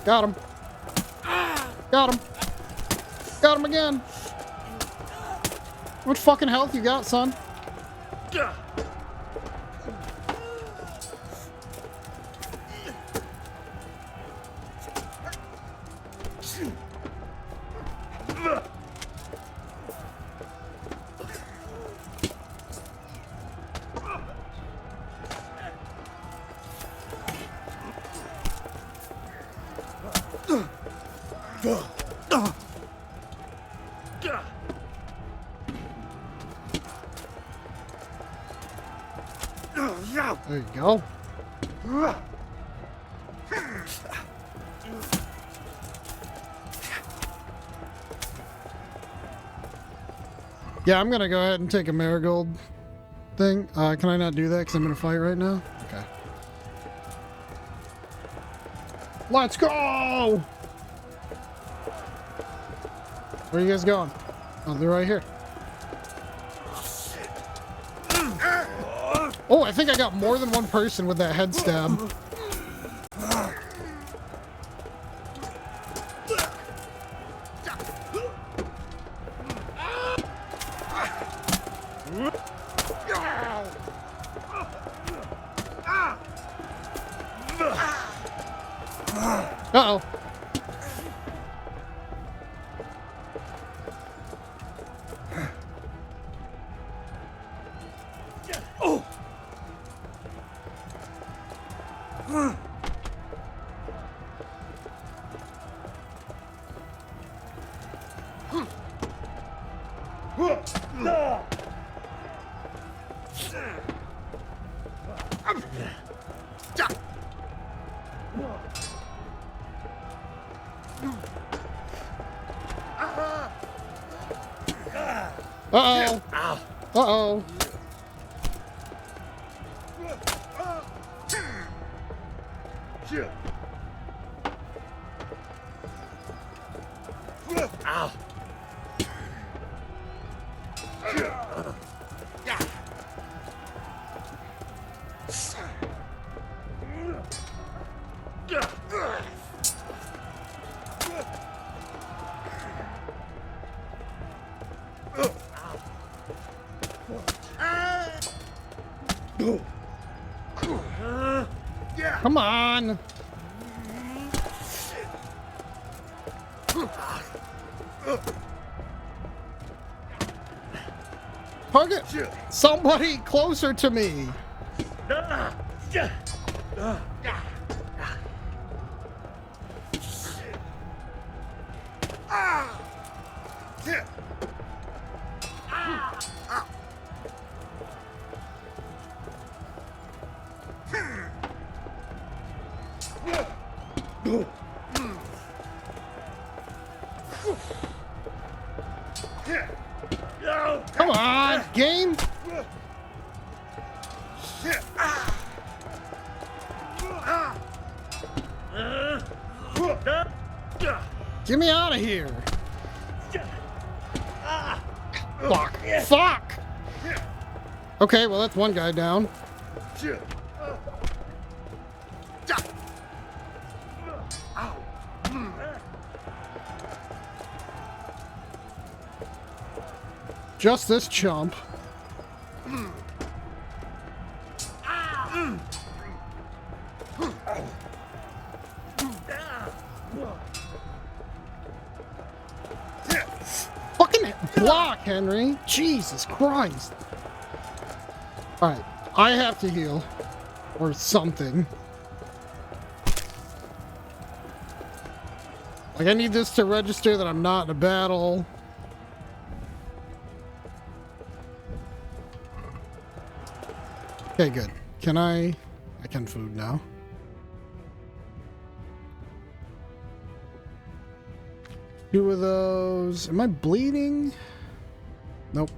Got him. Got him. Got him again. What fucking health you got, son? There you go. Yeah, I'm gonna go ahead and take a marigold thing. Can I not do that because I'm gonna fight right now? Okay. Let's go! Where are you guys going? Oh, they're right here. Oh, I think I got more than one person with that head stab. Uh-oh. Uh-oh. Uh-oh. Ow. Come on. Target somebody closer to me. Come on, game. Get me out of here. Fuck. Fuck. Okay, well, that's one guy down. Just this chump. Fucking block, Henry. Jesus Christ. Alright, I have to heal. Or something. Like, I need this to register that I'm not in a battle. Okay, good. Can I can food now. Two of those. Am I bleeding? Nope.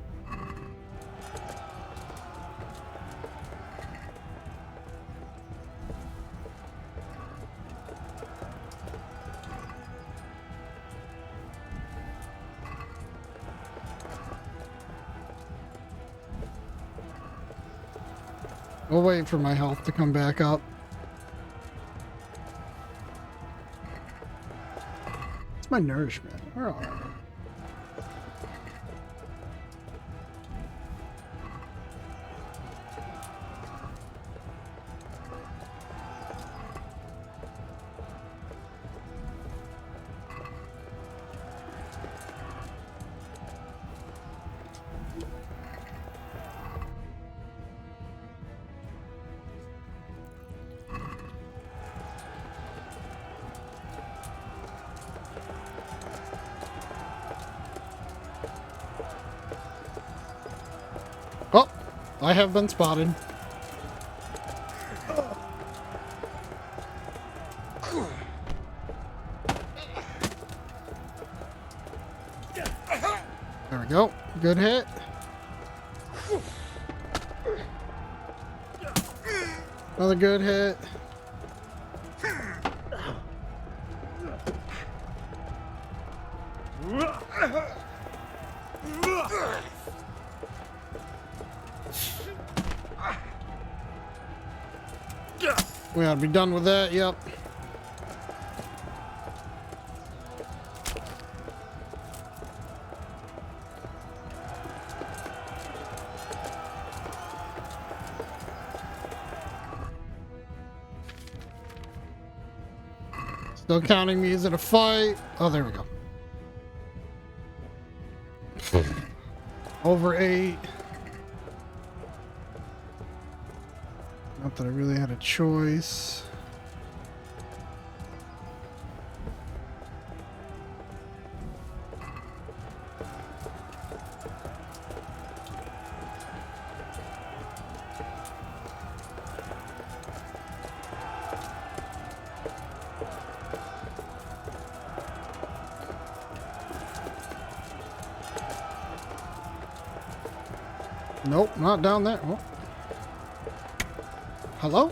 We'll wait for my health to come back up. It's my nourishment. We're all right. Oh, I have been spotted. There we go. Good hit. Another good hit. We ought to be done with that, yep. Still counting me as in a fight. Oh, there we go. Over 8. Not that I really had a choice. Nope, not down there. Oh. Hello?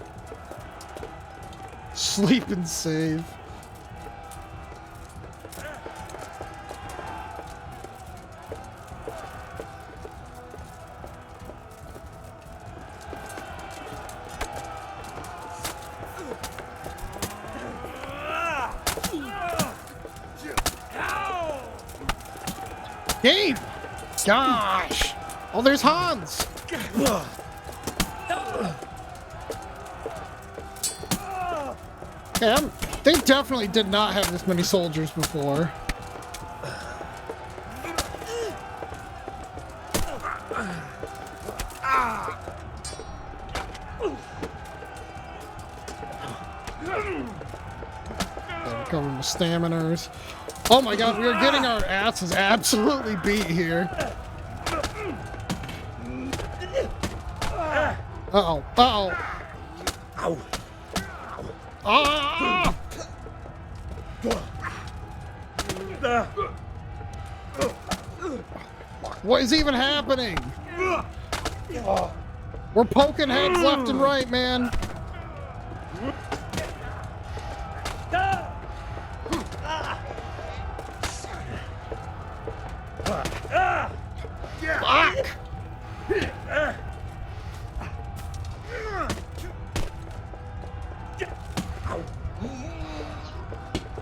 Sleep and save. Game! Gosh! Oh, there's Hans! Okay, they definitely did not have this many soldiers before. Recover my staminers. Oh my god, we are getting our asses absolutely beat here. Uh-oh. Uh-oh. Ow. Ah! What is even happening? We're poking heads left and right, man. Fuck!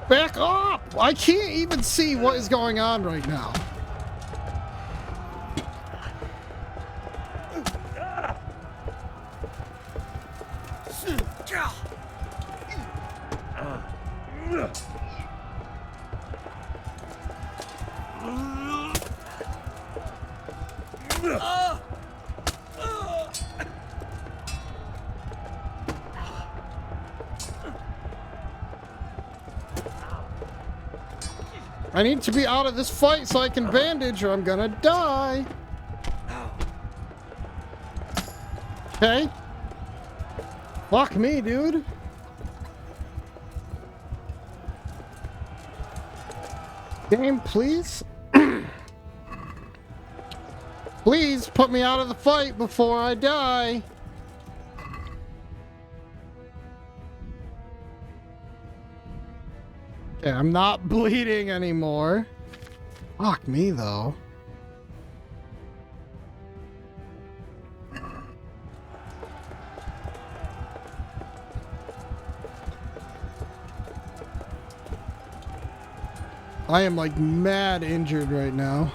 Back up! I can't even see what is going on right now. I need to be out of this fight so I can bandage or I'm gonna die. Okay. Fuck me, dude. Game, please. Please put me out of the fight before I die. Okay, I'm not bleeding anymore. Fuck me, though. I am like mad injured right now.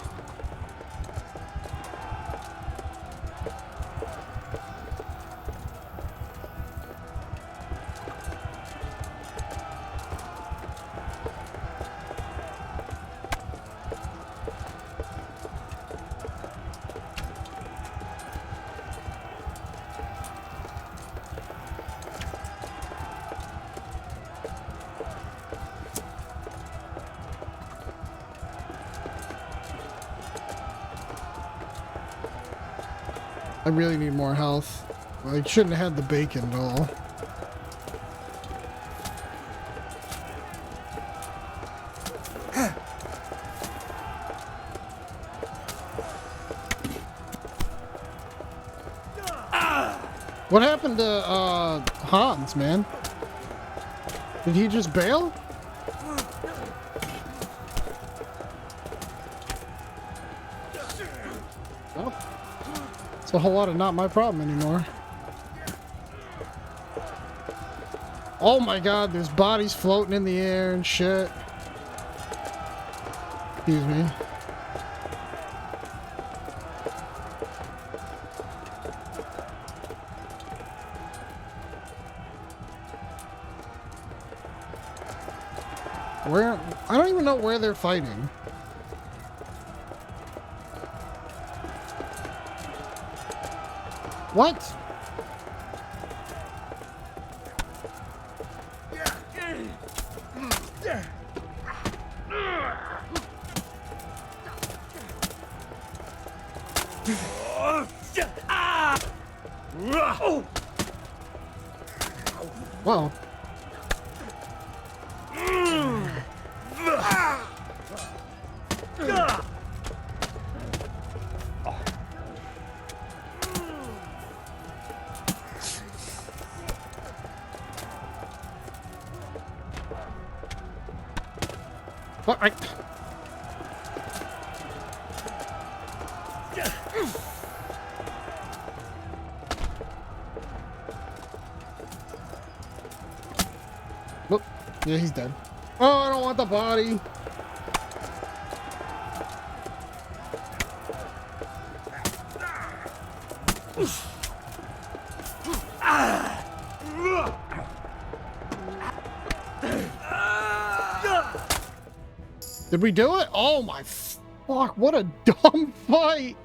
I really need more health. I shouldn't have had the bacon at all. What happened to Hans, man? Did he just bail? Well, it's a whole lot of not my problem anymore. Oh my god, there's bodies floating in the air and shit. Excuse me. Where? I don't even know where they're fighting. What? Well. What? Nope. Yeah, he's dead. Oh, I don't want the body. Did we do it? Oh my fuck, what a dumb fight!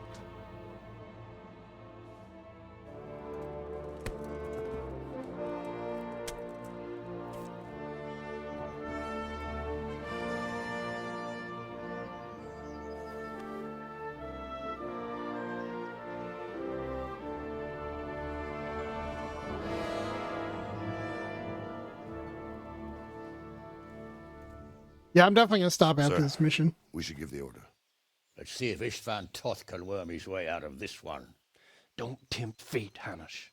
Yeah, I'm definitely gonna stop after this mission. We should give the order. Let's see if Istvan Toth can worm his way out of this one. Don't tempt fate, Hanush.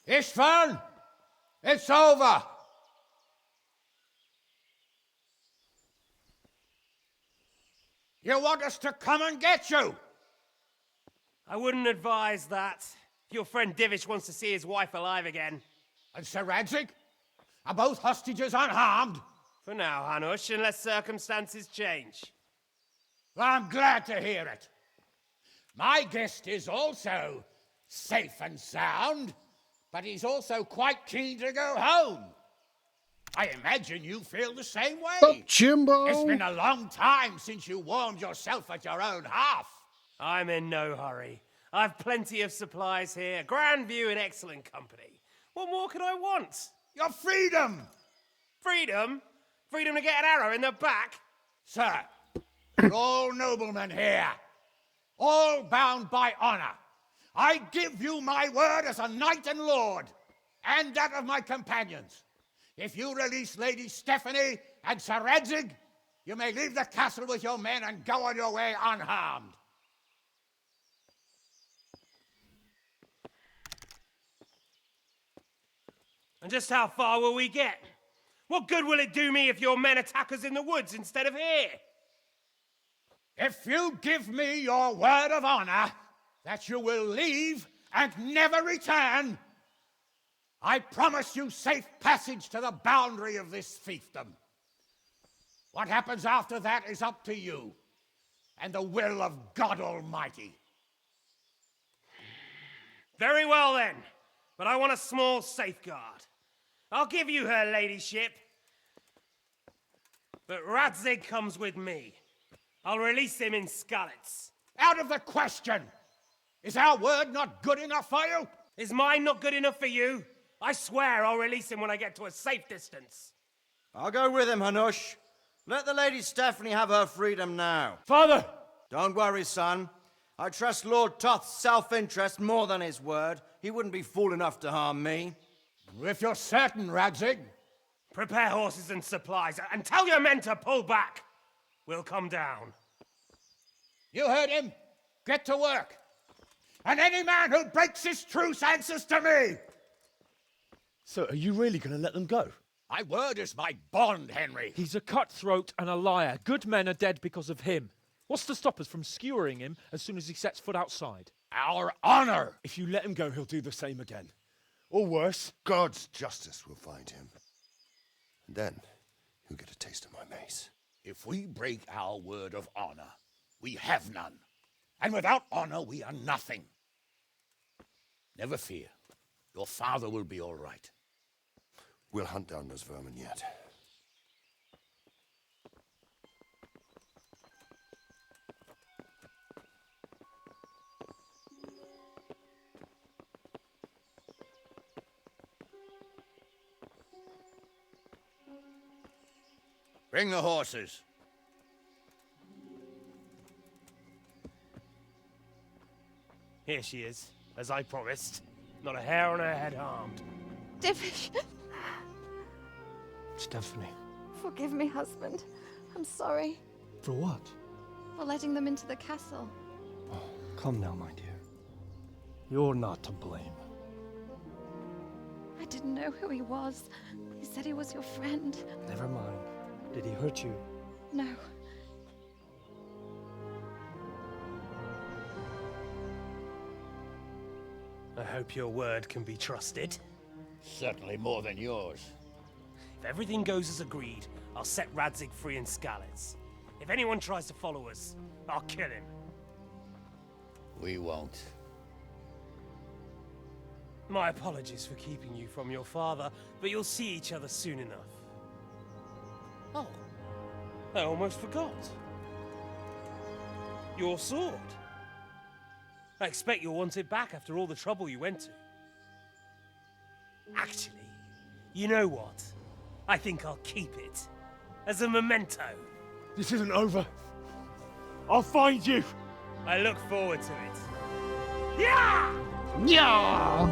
Istvan! It's over! You want us to come and get you? I wouldn't advise that. Your friend Divish wants to see his wife alive again. And Sir Radzig? Are both hostages unharmed? For now, Hanush, unless circumstances change. Well, I'm glad to hear it. My guest is also safe and sound, but he's also quite keen to go home. I imagine you feel the same way. Oh, Jimbo! It's been a long time since you warmed yourself at your own hearth. I'm in no hurry. I've plenty of supplies here, grand view and excellent company. What more could I want? Your freedom! Freedom? Freedom to get an arrow in the back? Sir, we're all noblemen here. All bound by honor. I give you my word as a knight and lord, and that of my companions. If you release Lady Stephanie and Sir Radzig, you may leave the castle with your men and go on your way unharmed. And just how far will we get? What good will it do me if your men attack us in the woods instead of here? If you give me your word of honor that you will leave and never return, I promise you safe passage to the boundary of this fiefdom. What happens after that is up to you and the will of God Almighty. Very well then, but I want a small safeguard. I'll give you her ladyship, but Radzig comes with me. I'll release him in Skalitz. Out of the question! Is our word not good enough for you? Is mine not good enough for you? I swear I'll release him when I get to a safe distance. I'll go with him, Hanush. Let the Lady Stephanie have her freedom now. Father! Don't worry, son. I trust Lord Toth's self-interest more than his word. He wouldn't be fool enough to harm me. If you're certain, Radzig. Prepare horses and supplies, and tell your men to pull back. We'll come down. You heard him. Get to work. And any man who breaks this truce answers to me! So, are you really going to let them go? My word is my bond, Henry. He's a cutthroat and a liar. Good men are dead because of him. What's to stop us from skewering him as soon as he sets foot outside? Our honor! If you let him go, he'll do the same again. Or worse. God's justice will find him. And then he'll get a taste of my mace. If we break our word of honor, we have none. And without honor, we are nothing. Never fear. Your father will be all right. We'll hunt down those vermin yet. Bring the horses. Here she is, as I promised. Not a hair on her head harmed. Divish, Stephanie. forgive me, husband. I'm sorry For what? for letting them into the castle. Come now, my dear. You're not to blame. I didn't know who he was. He said he was your friend. Never mind. Did he hurt you? No. I hope your word can be trusted. Certainly more than yours. If everything goes as agreed, I'll set Radzig free in Skalitz. If anyone tries to follow us, I'll kill him. We won't. My apologies for keeping you from your father, but you'll see each other soon enough. Oh, I almost forgot. Your sword. I expect you'll want it back after all the trouble you went to. Actually, you know what? I think I'll keep it. As a memento. This isn't over. I'll find you. I look forward to it. Yeah! Yeah!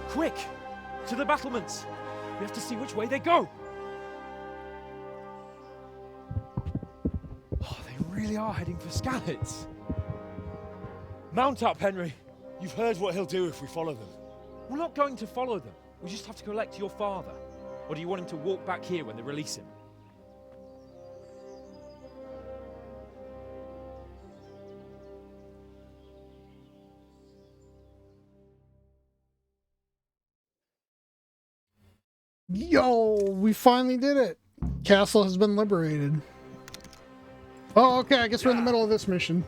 Quick! To the battlements! We have to see which way they go! Oh, they really are heading for Skalitz. Mount up, Henry. You've heard what he'll do if we follow them. We're not going to follow them. We just have to collect your father. Or do you want him to walk back here when they release him? Yo, we finally did it. Castle has been liberated. Oh, okay, I guess we're in the middle of this mission.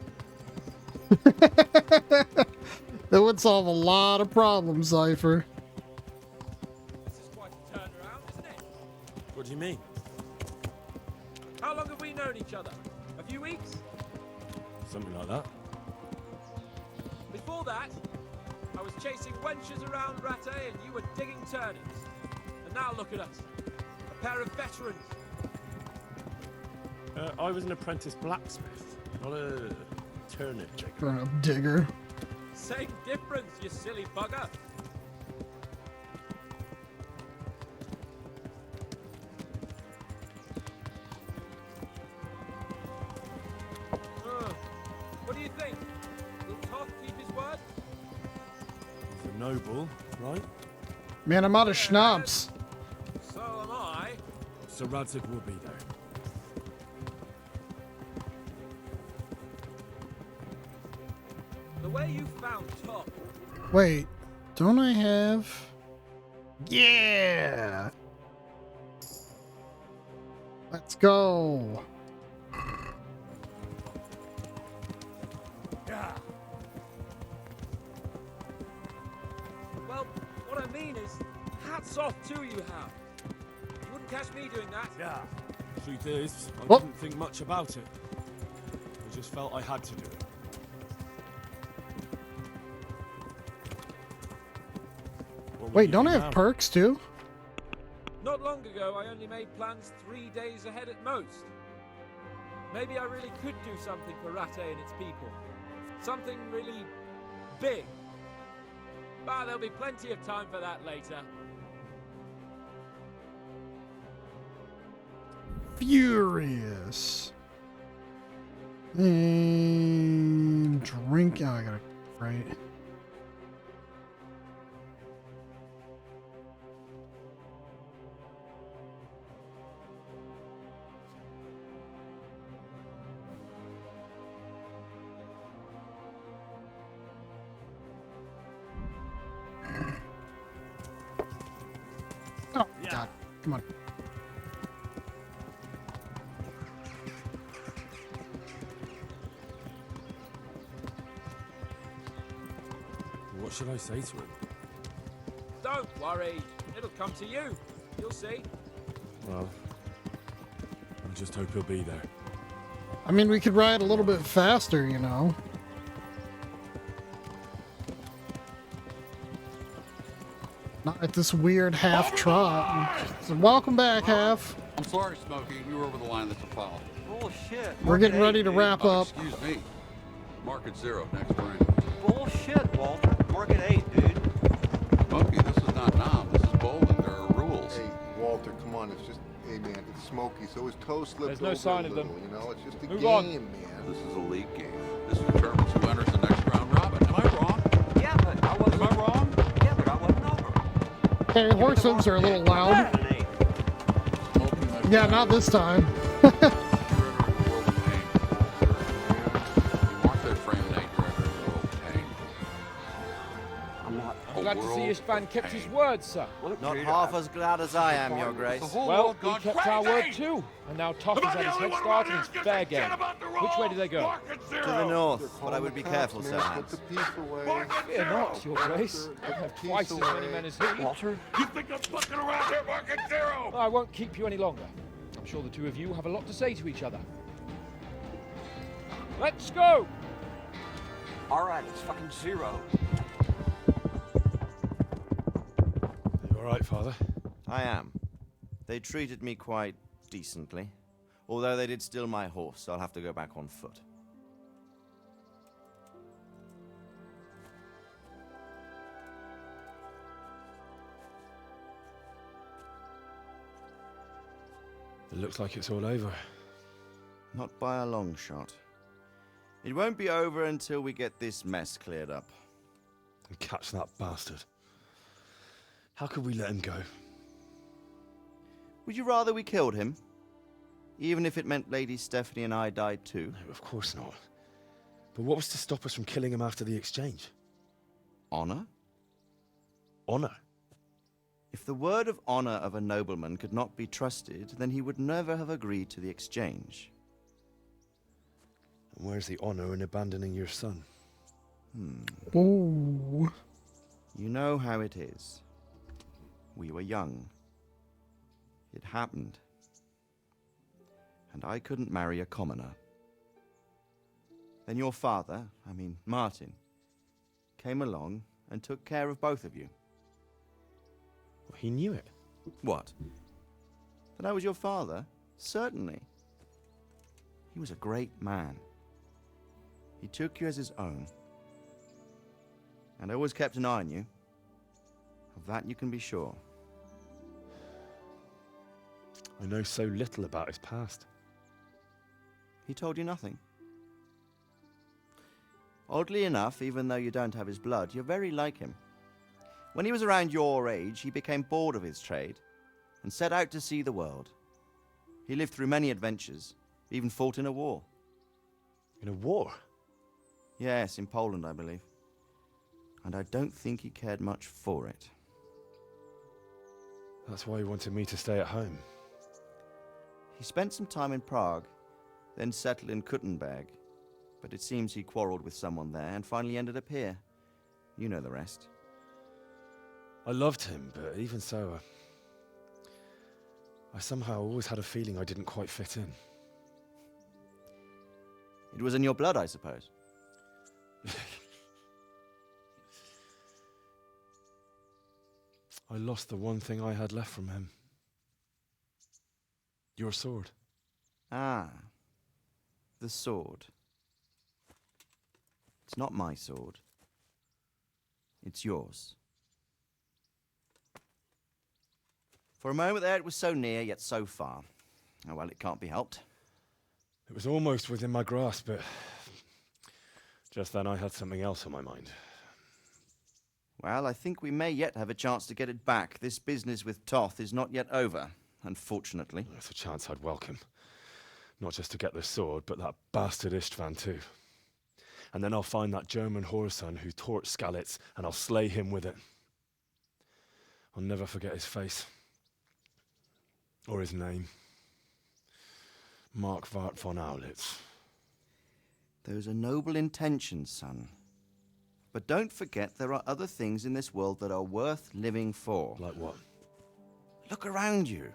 That would solve a lot of problems, Cypher. This is quite a turnaround, isn't it? What do you mean? How long have we known each other? A few weeks? Something like that. Before that, I was chasing wenches around Rattay and you were digging turnips. And now look at us. A pair of veterans. I was an apprentice blacksmith, not a turnip digger. Turnip digger. Same difference, you silly bugger. What do you think? Will Toth keep his word? He's a noble, right? Man, I'm out of schnapps. So am I. So Radzig will be there. The way you found Toth. Wait, don't I have... Yeah! Let's go. Yeah. Well, what I mean is, hats off to you, Hal. You wouldn't catch me doing that. Yeah. Truth is, I Oh. didn't think much about it. I just felt I had to do it. What will Wait, you don't do I have now? perks too? Not long ago, I only made plans 3 days ahead at most. Maybe I really could do something for Rattay and its people. Something really big. But there'll be plenty of time for that later. Furious. And drink. Oh, I gotta. Right. Oh, God. Come on. What should I say to him? Don't worry. It'll come to you. You'll see. Well, I just hope he'll be there. I mean, we could ride a little bit faster, you know. Not at this weird half trot. So welcome back, Half. I'm sorry, Smokey. You were over the line. That's a foul. Bullshit. We're getting ready to wrap up. Excuse me. Market 0 next turn. Bullshit, Walter. Market 8, dude. Smokey, this is not Nam. This is bowling. There are rules. Hey, Walter, come on. It's just, hey, man, it's Smokey, so his toe slipped There's no over sign a of them. little, you know? It's just a Move game, on. man. This is a league game. This determines who enters the next round robin. Am I wrong? Yeah, but I wasn't. Am I wrong? Yeah, but I wasn't over. Okay, horse hooves are a little loud. Yeah, not this time. I'm glad to see your span kept his word, sir. Not half as glad as I am, Your Grace. Well, we kept our word too. And now Toth has had his head start and it's fair game. Which way do they go? To the north, but I would be careful, Sir Hans. Fear not, Your Grace. I have twice as many men as he. Walter? You think I'm fucking around here, Market 0? I won't keep you any longer. I'm sure the two of you have a lot to say to each other. Let's go! All right, it's fucking 0. You all right, Father? I am. They treated me quite decently. Although they did steal my horse, so I'll have to go back on foot. It looks like it's all over. Not by a long shot. It won't be over until we get this mess cleared up. And catch that bastard. How could we let him go? Would you rather we killed him? Even if it meant Lady Stephanie and I died too? No, of course not. But what was to stop us from killing him after the exchange? Honor? Honor? If the word of honor of a nobleman could not be trusted, then he would never have agreed to the exchange. And where's the honor in abandoning your son? Ooh. You know how it is. We were young. It happened. And I couldn't marry a commoner. Then your father, Martin, came along and took care of both of you. Well, he knew it. What? That I was your father? Certainly. He was a great man. He took you as his own. And always kept an eye on you. Of that you can be sure. I know so little about his past. He told you nothing? Oddly enough, even though you don't have his blood, you're very like him. When he was around your age, he became bored of his trade and set out to see the world. He lived through many adventures, even fought in a war. In a war? Yes, in Poland, I believe. And I don't think he cared much for it. That's why he wanted me to stay at home. He spent some time in Prague, then settled in Kuttenberg. But it seems he quarreled with someone there and finally ended up here. You know the rest. I loved him, but even so, I somehow always had a feeling I didn't quite fit in. It was in your blood, I suppose. I lost the one thing I had left from him. Your sword. Ah, the sword. It's not my sword. It's yours. For a moment there, it was so near, yet so far. Oh, well, it can't be helped. It was almost within my grasp, but just then I had something else on my mind. Well, I think we may yet have a chance to get it back. This business with Toth is not yet over, unfortunately. That's a chance I'd welcome. Not just to get the sword, but that bastard Istvan too. And then I'll find that German whoreson who torched Skalitz, and I'll slay him with it. I'll never forget his face. Or his name. Markvart von Aulitz. Those are noble intentions, son. But don't forget there are other things in this world that are worth living for. Like what? Look around you.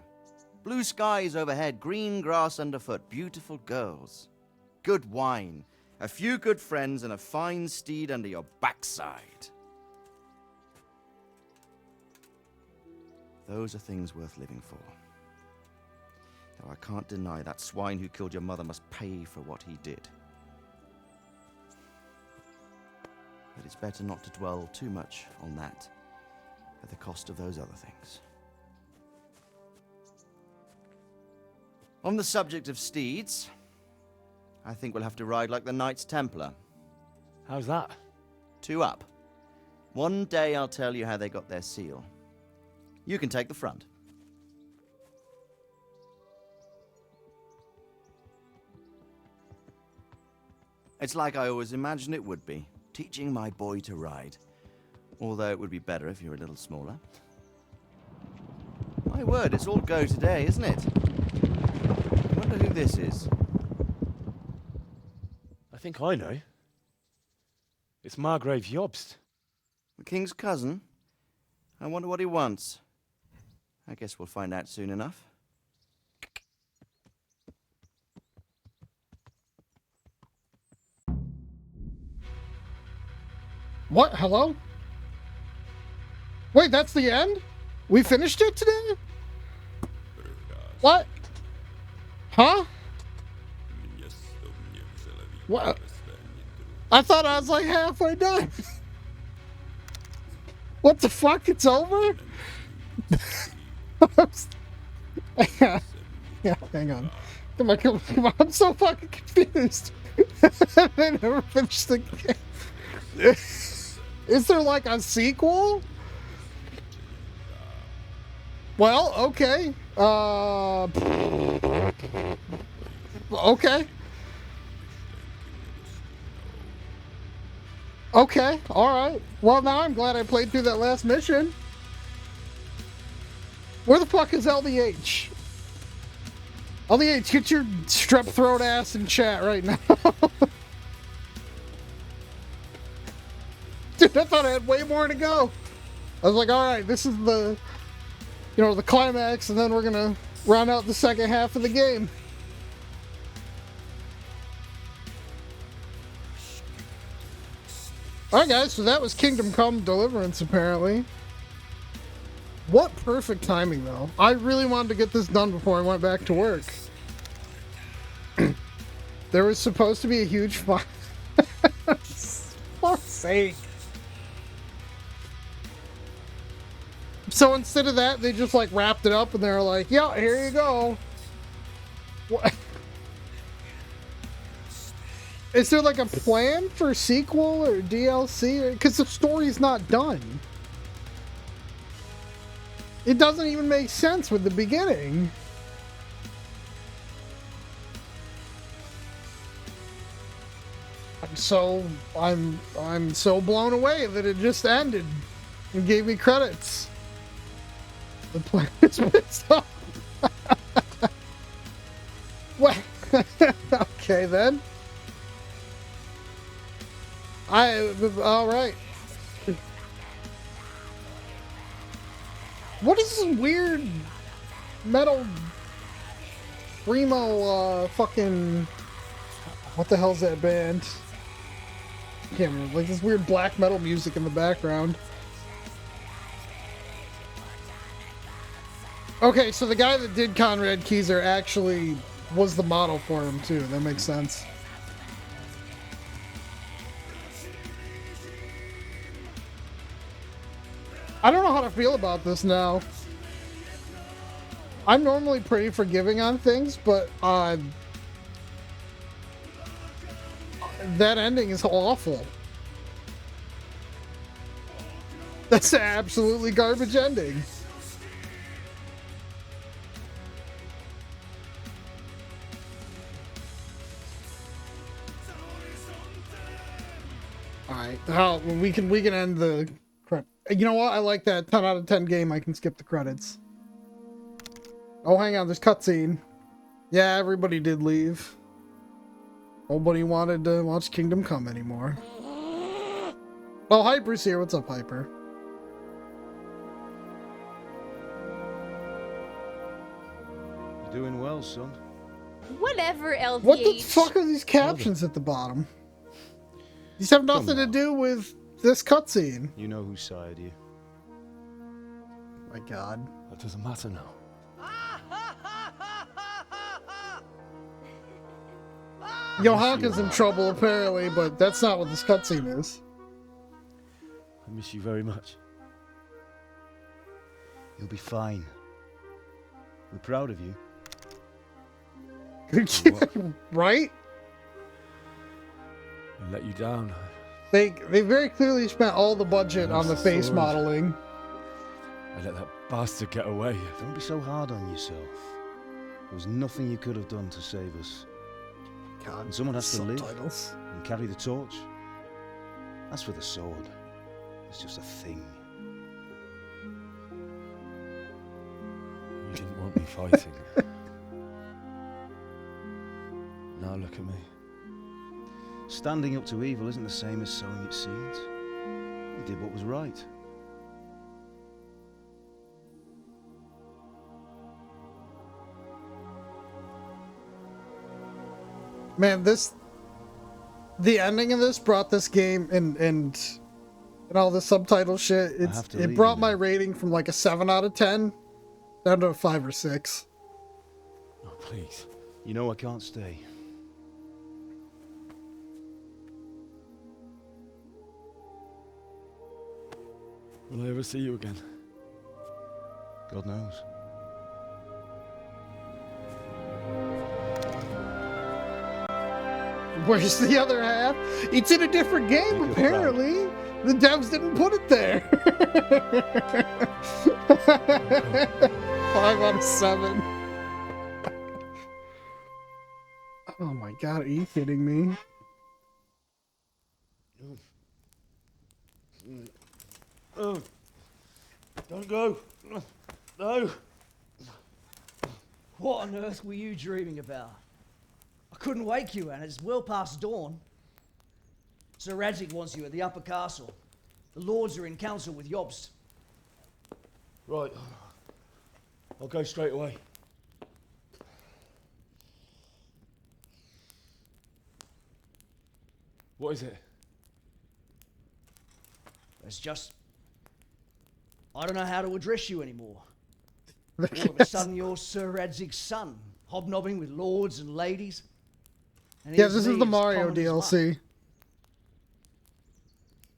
Blue skies overhead, green grass underfoot, beautiful girls. Good wine, a few good friends, and a fine steed under your backside. Those are things worth living for. Though I can't deny that swine who killed your mother must pay for what he did. But it's better not to dwell too much on that at the cost of those other things. On the subject of steeds, I think we'll have to ride like the Knights Templar. How's that? 2 up. One day I'll tell you how they got their seal. You can take the front. It's like I always imagined it would be, teaching my boy to ride. Although it would be better if you were a little smaller. My word, it's all go today, isn't it? I wonder who this is. I think I know. It's Margrave Jobst. The king's cousin? I wonder what he wants. I guess we'll find out soon enough. What? Hello? Wait, that's the end? We finished it today? What? Huh? What? I thought I was like halfway done. What the fuck? It's over? Yeah, hang on. Come on. I'm so fucking confused. They never finished the game. Is there like a sequel? Well, okay. Okay. Okay, alright. Well, now I'm glad I played through that last mission. Where the fuck is LDH? LDH, get your strep throat ass in chat right now. Dude, I thought I had way more to go. I was like, alright, this is the, the climax, and then we're gonna round out the second half of the game. Alright guys, so that was Kingdom Come Deliverance, apparently. What perfect timing, though. I really wanted to get this done before I went back to work. There was supposed to be a huge fight. Fuck's sake. So instead of that, they just like wrapped it up and they were like, yeah, here you go. What? Is there like a plan for sequel or DLC? Because the story's not done. It doesn't even make sense with the beginning. I'm so blown away that it just ended and gave me credits. The plan is messed up. What? Okay then. Alright. What is this weird metal Primo fucking, what the hell's that band? I can't remember, like this weird black metal music in the background. Okay, so the guy that did Conrad Keyser actually was the model for him too. That makes sense. I don't know how to feel about this now. I'm normally pretty forgiving on things, but that ending is awful. That's an absolutely garbage ending. Alright, well, we can end the you know what? I like that 10 out of 10 game. I can skip the credits. Oh, hang on, there's cutscene. Yeah, everybody did leave. Nobody wanted to watch Kingdom Come anymore. Oh, Hyper's here. What's up, Hyper? You're doing well, son. Whatever, LVH. What the fuck are these captions at the bottom? These have nothing to do with this cutscene. You know whose side you. My God. That doesn't matter now. Johanka's in trouble, apparently, but that's not what this cutscene is. I miss you very much. You'll be fine. We're proud of you. Right? I let you down. They very clearly spent all the budget on the face modeling. I let that bastard get away. Don't be so hard on yourself. There was nothing you could have done to save us. God, and someone has to live subtitles. And carry the torch. As for the sword, it's just a thing. You didn't want me fighting. Now look at me. Standing up to evil isn't the same as sowing its seeds. You did what was right. Man, the ending of this brought this game and all the subtitle shit. It brought my rating from like a 7 out of 10 down to a 5 or 6. Oh, please. You know I can't stay. Will I ever see you again? God knows. Where's the other half? It's in a different game, apparently. The devs didn't put it there. 5 out of 7. Oh my God, are you kidding me? Oh, don't go. No. What on earth were you dreaming about? I couldn't wake you, and it's well past dawn. Sir Radzig wants you at the upper castle. The lords are in council with Jobst. Right. I'll go straight away. What is it? It's just... I don't know how to address you anymore. All of a sudden you're Sir Radzig's son, hobnobbing with lords and ladies. And Yeah, here's this me is the as Mario common as mud. DLC.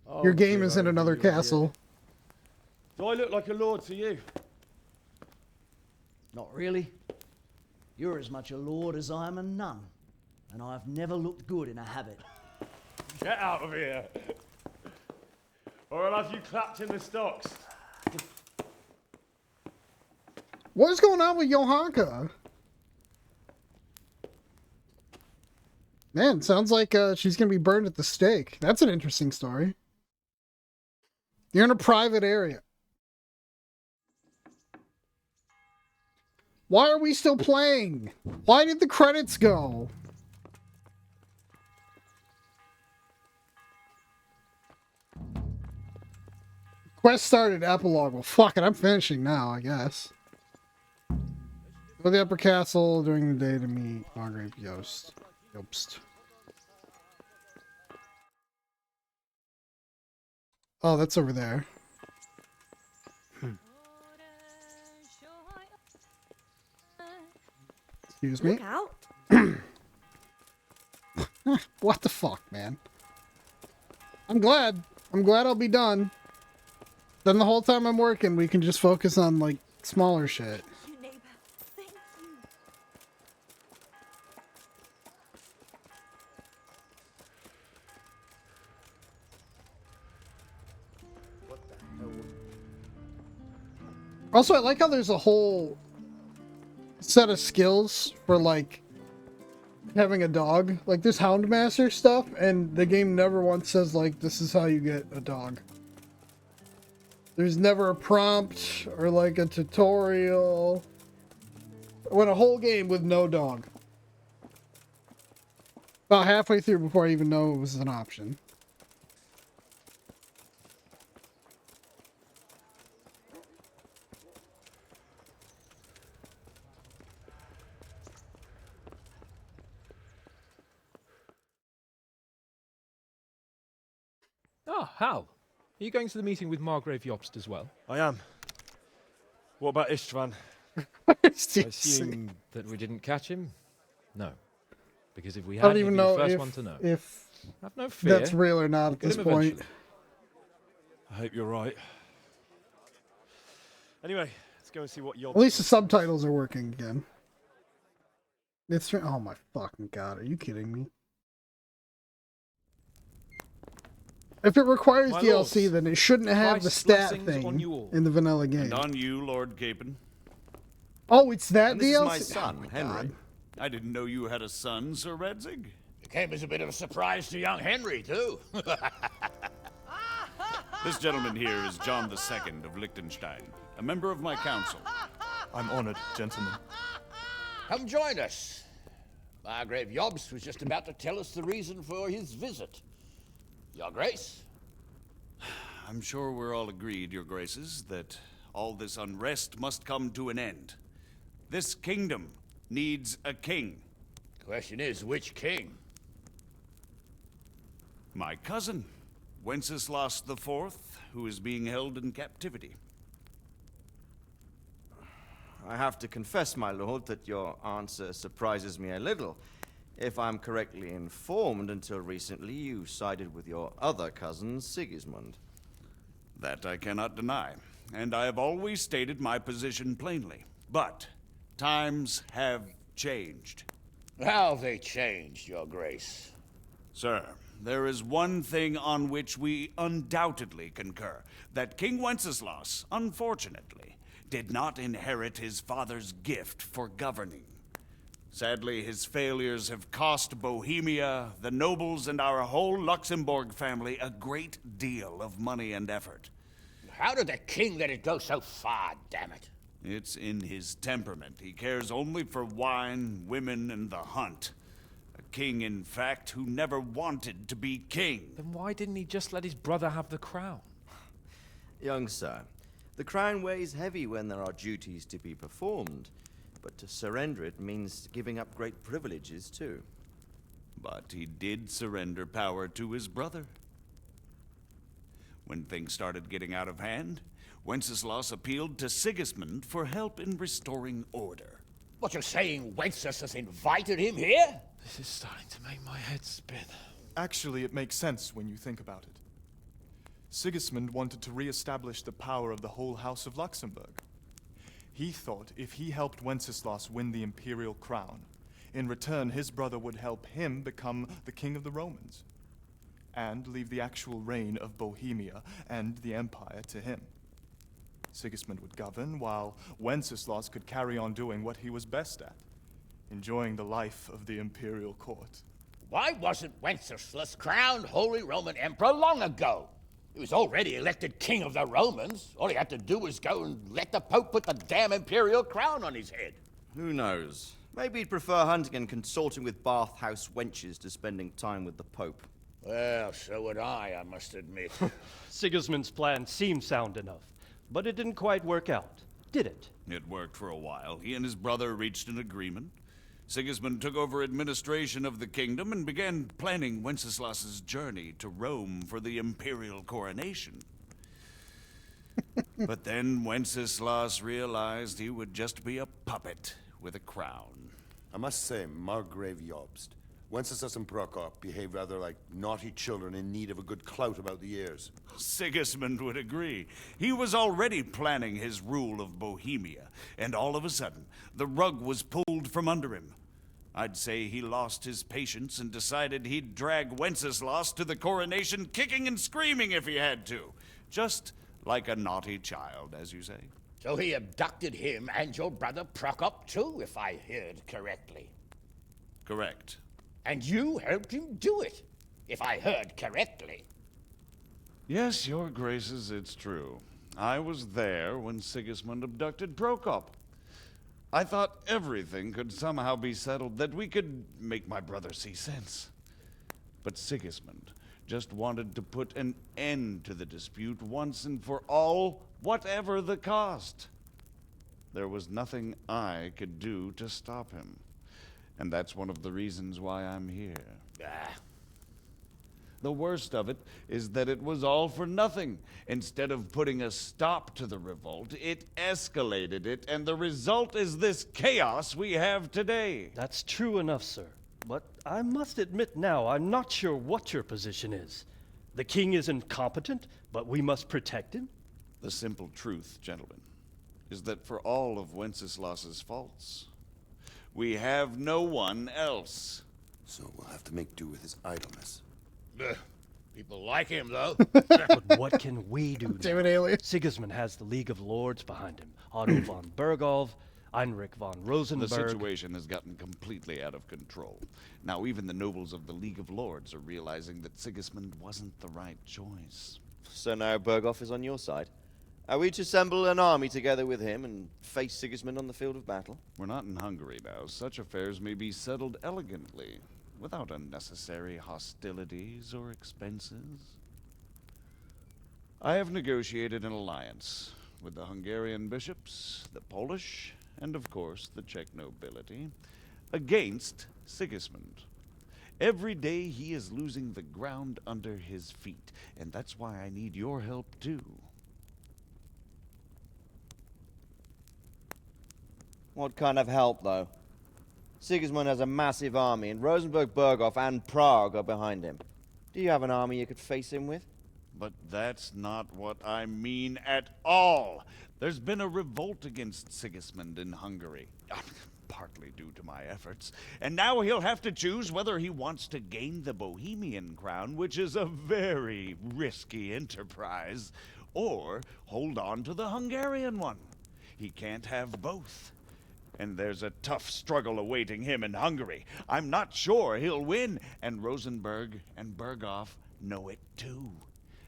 Oh, Your game dear, is in oh, another dear, castle. Do I look like a lord to you? Not really. You're as much a lord as I am a nun. And I've never looked good in a habit. Get out of here. Or I'll have you clapped in the stocks. What is going on with Johanka? Man, sounds like she's gonna be burned at the stake. That's an interesting story. You're in a private area. Why are we still playing? Why did the credits go? Quest started, epilogue. Well, fuck it, I'm finishing now, I guess. Go to the upper castle during the day to meet Margrave Jobst. Oh, that's over there. Excuse me. Look out. What the fuck, man? I'm glad I'll be done. Then the whole time I'm working, we can just focus on, like, smaller shit. Also, I like how there's a whole set of skills for, like, having a dog. Like, there's Houndmaster stuff, and the game never once says, like, this is how you get a dog. There's never a prompt or, like, a tutorial. I went a whole game with no dog. About halfway through before I even know it was an option. Ah, Hal. Are you going to the meeting with Margrave Jobst as well? I am. What about Istvan? I assume that we didn't catch him? No. Because if we I had, don't he'd even be know the first if, one to know. if Have no fear. that's real or not at Get this him point. eventually. I hope you're right. Anyway, let's go and see what Yob. At least the subtitles are working again. It's oh my fucking god, are you kidding me? If it requires My DLC, lords, then it shouldn't have the Christ's stat blessings on thing you all. in the vanilla game. And on you, Lord Capon. Oh, it's that And DLC? this is my Oh son, my Henry. God. I didn't know you had a son, Sir Redzig. It came as a bit of a surprise to young Henry, too. This gentleman here is John II of Liechtenstein, a member of my council. I'm honored, gentlemen. Come join us. Margrave Jobst was just about to tell us the reason for his visit. Your Grace? I'm sure we're all agreed, Your Graces, that all this unrest must come to an end. This kingdom needs a king. Question is, which king? My cousin, Wenceslas IV, who is being held in captivity. I have to confess, my lord, that your answer surprises me a little. If I'm correctly informed, until recently you sided with your other cousin, Sigismund. That I cannot deny, and I have always stated my position plainly. But times have changed. How have they changed, Your Grace? Sir, there is one thing on which we undoubtedly concur, that King Wenceslas, unfortunately, did not inherit his father's gift for governing. Sadly, his failures have cost Bohemia, the nobles, and our whole Luxembourg family a great deal of money and effort. How did the king let it go so far, damn it? It's in his temperament. He cares only for wine, women, and the hunt. A king, in fact, who never wanted to be king. Then why didn't he just let his brother have the crown? Young sir, the crown weighs heavy when there are duties to be performed, but to surrender it means giving up great privileges too. But he did surrender power to his brother. When things started getting out of hand, Wenceslas appealed to Sigismund for help in restoring order. What, you're saying Wenceslas has invited him here? This is starting to make my head spin. Actually, it makes sense when you think about it. Sigismund wanted to re-establish the power of the whole House of Luxembourg. He thought if he helped Wenceslas win the imperial crown, in return his brother would help him become the king of the Romans, and leave the actual reign of Bohemia and the empire to him. Sigismund would govern, while Wenceslas could carry on doing what he was best at, enjoying the life of the imperial court. Why wasn't Wenceslas crowned Holy Roman Emperor long ago? He was already elected king of the Romans. All he had to do was go and let the Pope put the damn imperial crown on his head. Who knows? Maybe he'd prefer hunting and consorting with bathhouse wenches to spending time with the Pope. Well, so would I must admit. Sigismund's plan seemed sound enough, but it didn't quite work out, did it? It worked for a while. He and his brother reached an agreement. Sigismund took over administration of the kingdom and began planning Wenceslas's journey to Rome for the imperial coronation. But then Wenceslas realized he would just be a puppet with a crown. I must say, Margrave Jobst, Wenceslas and Prokop behave rather like naughty children in need of a good clout about the ears. Sigismund would agree. He was already planning his rule of Bohemia, and all of a sudden, the rug was pulled from under him. I'd say he lost his patience and decided he'd drag Wenceslas to the coronation kicking and screaming if he had to. Just like a naughty child, as you say. So he abducted him and your brother Prokop too, if I heard correctly. Correct. And you helped him do it, if I heard correctly. Yes, your graces, it's true. I was there when Sigismund abducted Prokop. I thought everything could somehow be settled, that we could make my brother see sense. But Sigismund just wanted to put an end to the dispute once and for all, whatever the cost. There was nothing I could do to stop him. And that's one of the reasons why I'm here. The worst of it is that it was all for nothing. Instead of putting a stop to the revolt, it escalated it, and the result is this chaos we have today. That's true enough, sir. But I must admit now, I'm not sure what your position is. The king is incompetent, but we must protect him? The simple truth, gentlemen, is that for all of Wenceslas's faults, we have no one else. So we'll have to make do with his idleness. People like him, though. But what can we do Damn it, now? Alias. Sigismund has the League of Lords behind him. Otto von Bergolf, Heinrich von Rosenberg. The situation has gotten completely out of control. Now even the nobles of the League of Lords are realizing that Sigismund wasn't the right choice. So now Berghoff is on your side. Are we to assemble an army together with him and face Sigismund on the field of battle? We're not in Hungary now. Such affairs may be settled elegantly, without unnecessary hostilities or expenses. I have negotiated an alliance with the Hungarian bishops, the Polish, and of course the Czech nobility, against Sigismund. Every day he is losing the ground under his feet, and that's why I need your help too. What kind of help, though? Sigismund has a massive army, and Rosenberg, Berghoff, and Prague are behind him. Do you have an army you could face him with? But that's not what I mean at all. There's been a revolt against Sigismund in Hungary, partly due to my efforts, and now he'll have to choose whether he wants to gain the Bohemian crown, which is a very risky enterprise, or hold on to the Hungarian one. He can't have both. And there's a tough struggle awaiting him in Hungary. I'm not sure he'll win, and Rosenberg and Berghoff know it too.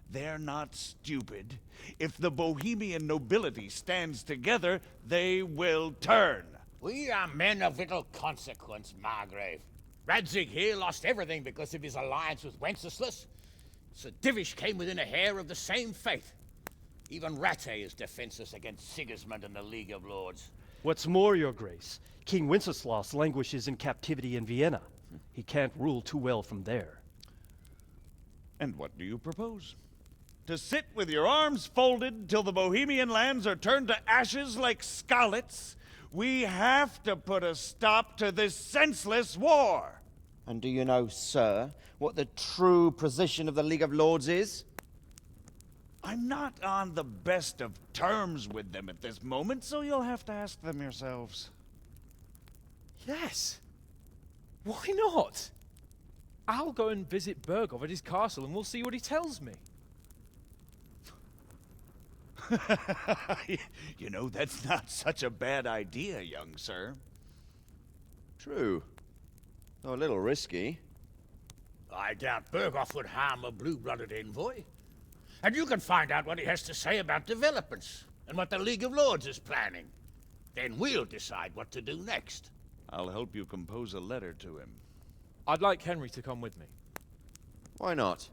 They're not stupid. If the Bohemian nobility stands together, they will turn. We are men of little consequence, Margrave. Radzig here lost everything because of his alliance with Wenceslas. Sir Divish came within a hair of the same fate. Even Rattay is defenseless against Sigismund and the League of Lords. What's more, your grace, King Wenceslas languishes in captivity in Vienna. He can't rule too well from there. And what do you propose? To sit with your arms folded till the Bohemian lands are turned to ashes like Skalitz? We have to put a stop to this senseless war. And do you know, sir, what the true position of the League of Lords is? I'm not on the best of terms with them at this moment, so you'll have to ask them yourselves. Yes. Why not? I'll go and visit Berghoff at his castle and we'll see what he tells me. You know, that's not such a bad idea, young sir. True. Though a little risky. I doubt Berghoff would harm a blue-blooded envoy. And you can find out what he has to say about developments and what the League of Lords is planning. Then we'll decide what to do next. I'll help you compose a letter to him. I'd like Henry to come with me. Why not?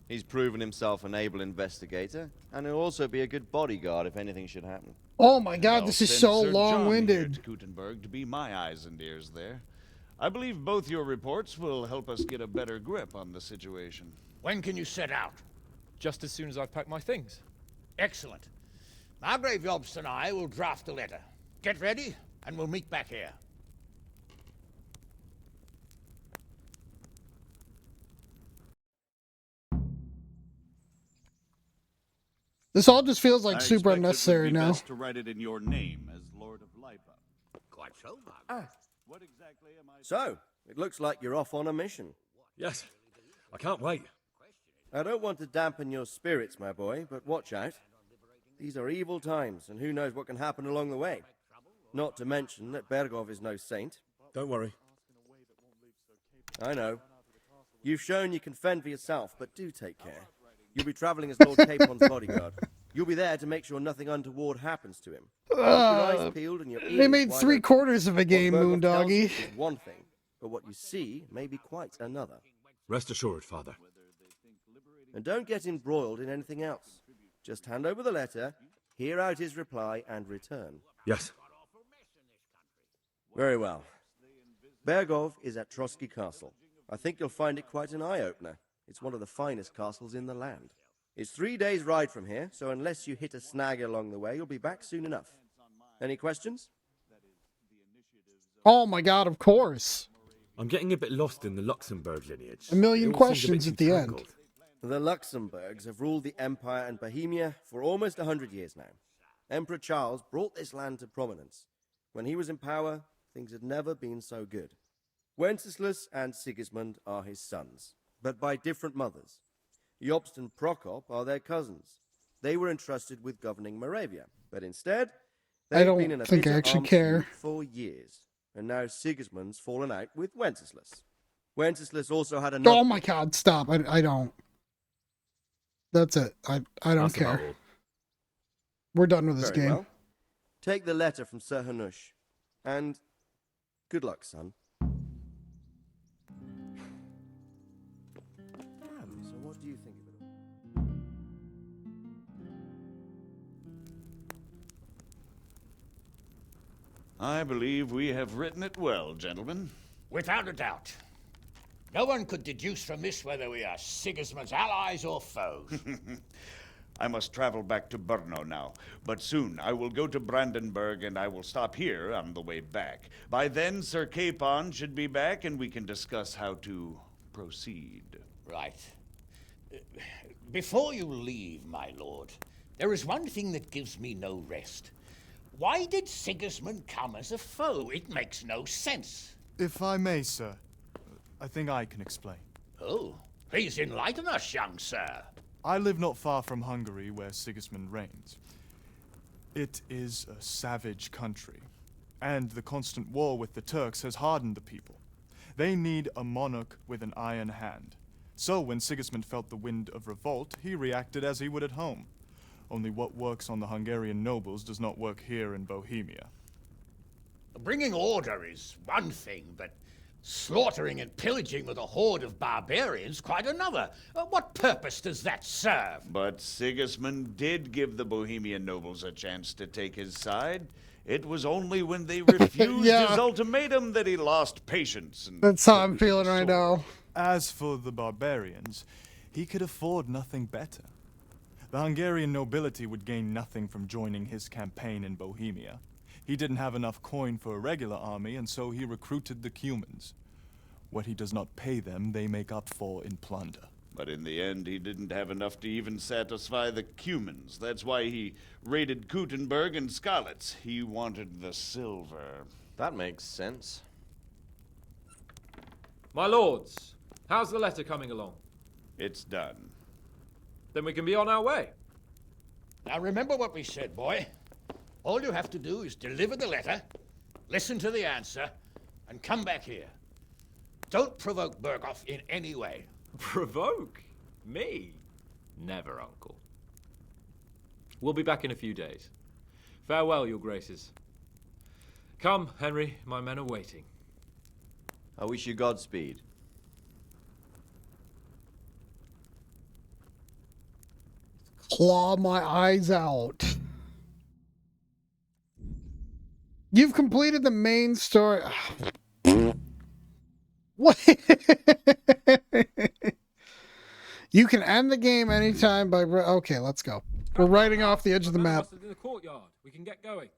He's proven himself an able investigator, and he'll also be a good bodyguard if anything should happen. Oh my god, I'll this is send so Sir John long-winded. here to Gutenberg to be my eyes and ears there. I believe both your reports will help us get a better grip on the situation. When can you set out? Just as soon as I've packed my things. Excellent. Margrave Jobst and I will draft a letter. Get ready, and we'll meet back here. This all just feels like I super expect it would unnecessary be now. best to write it in your name as Lord of Lipa. Quite so, Margrave. What exactly am I... So, it looks like you're off on a mission. Yes. I can't wait. I don't want to dampen your spirits, my boy, but watch out. These are evil times, and who knows what can happen along the way. Not to mention that Bergov is no saint. Don't worry. I know. You've shown you can fend for yourself, but do take care. You'll be traveling as Lord Capon's bodyguard. You'll be there to make sure nothing untoward happens to him. Keep your eyes peeled and your ears They made wide 3/4 of a game, What Bergov tells Moondoggy. you is one thing, but what you see may be quite another. Rest assured, Father. And don't get embroiled in anything else. Just hand over the letter, hear out his reply, and return. Yes. Very well. Bergov is at Trotsky Castle. I think you'll find it quite an eye-opener. It's one of the finest castles in the land. It's 3 days' ride from here, so unless you hit a snag along the way, you'll be back soon enough. Any questions? Oh my god, of course. I'm getting a bit lost in the Luxembourg lineage. A million It all seems a questions bit at the too end. tangled. The Luxembourgs have ruled the Empire and Bohemia for almost 100 years now. Emperor Charles brought this land to prominence. When he was in power, things had never been so good. Wenceslas and Sigismund are his sons, but by different mothers. Jobst and Prokop are their cousins. They were entrusted with governing Moravia, but instead, I they've don't been in a think I bitter actually arms care. feud for years. And now Sigismund's fallen out with Wenceslas. Wenceslas also had another... Oh my god, stop. I don't. That's it. I don't That's about care. all. We're done with this Very game. well. Take the letter from Sir Hanush. And good luck, son. So what do you think of it all? I believe we have written it well, gentlemen. Without a doubt. No one could deduce from this whether we are Sigismund's allies or foes. I must travel back to Brno now, but soon I will go to Brandenburg and I will stop here on the way back. By then, Sir Capon should be back and we can discuss how to proceed. Right. Before you leave, my lord, there is one thing that gives me no rest. Why did Sigismund come as a foe? It makes no sense. If I may, sir, I think I can explain. Oh, please enlighten us, young sir. I live not far from Hungary, where Sigismund reigns. It is a savage country, and the constant war with the Turks has hardened the people. They need a monarch with an iron hand. So when Sigismund felt the wind of revolt, he reacted as he would at home. Only what works on the Hungarian nobles does not work here in Bohemia. Bringing order is one thing, but slaughtering and pillaging with a horde of barbarians quite another. What purpose does that serve? But Sigismund did give the Bohemian nobles a chance to take his side. It was only when they refused Yeah. his ultimatum that he lost patience. And That's how I'm feeling right now. As for the barbarians, he could afford nothing better. The Hungarian nobility would gain nothing from joining his campaign in Bohemia. He didn't have enough coin for a regular army, and so he recruited the Cumans. What he does not pay them, they make up for in plunder. But in the end, he didn't have enough to even satisfy the Cumans. That's why he raided Kuttenberg and Skalitz. He wanted the silver. That makes sense. My lords, how's the letter coming along? It's done. Then we can be on our way. Now remember what we said, boy. All you have to do is deliver the letter, listen to the answer, and come back here. Don't provoke Berghoff in any way. Provoke? Me? Never, Uncle. We'll be back in a few days. Farewell, your graces. Come, Henry, my men are waiting. I wish you Godspeed. Claw my eyes out. You've completed the main story. What? You can end the game anytime by... Okay, let's go. We're riding off the edge of the map. In the courtyard. We can get going.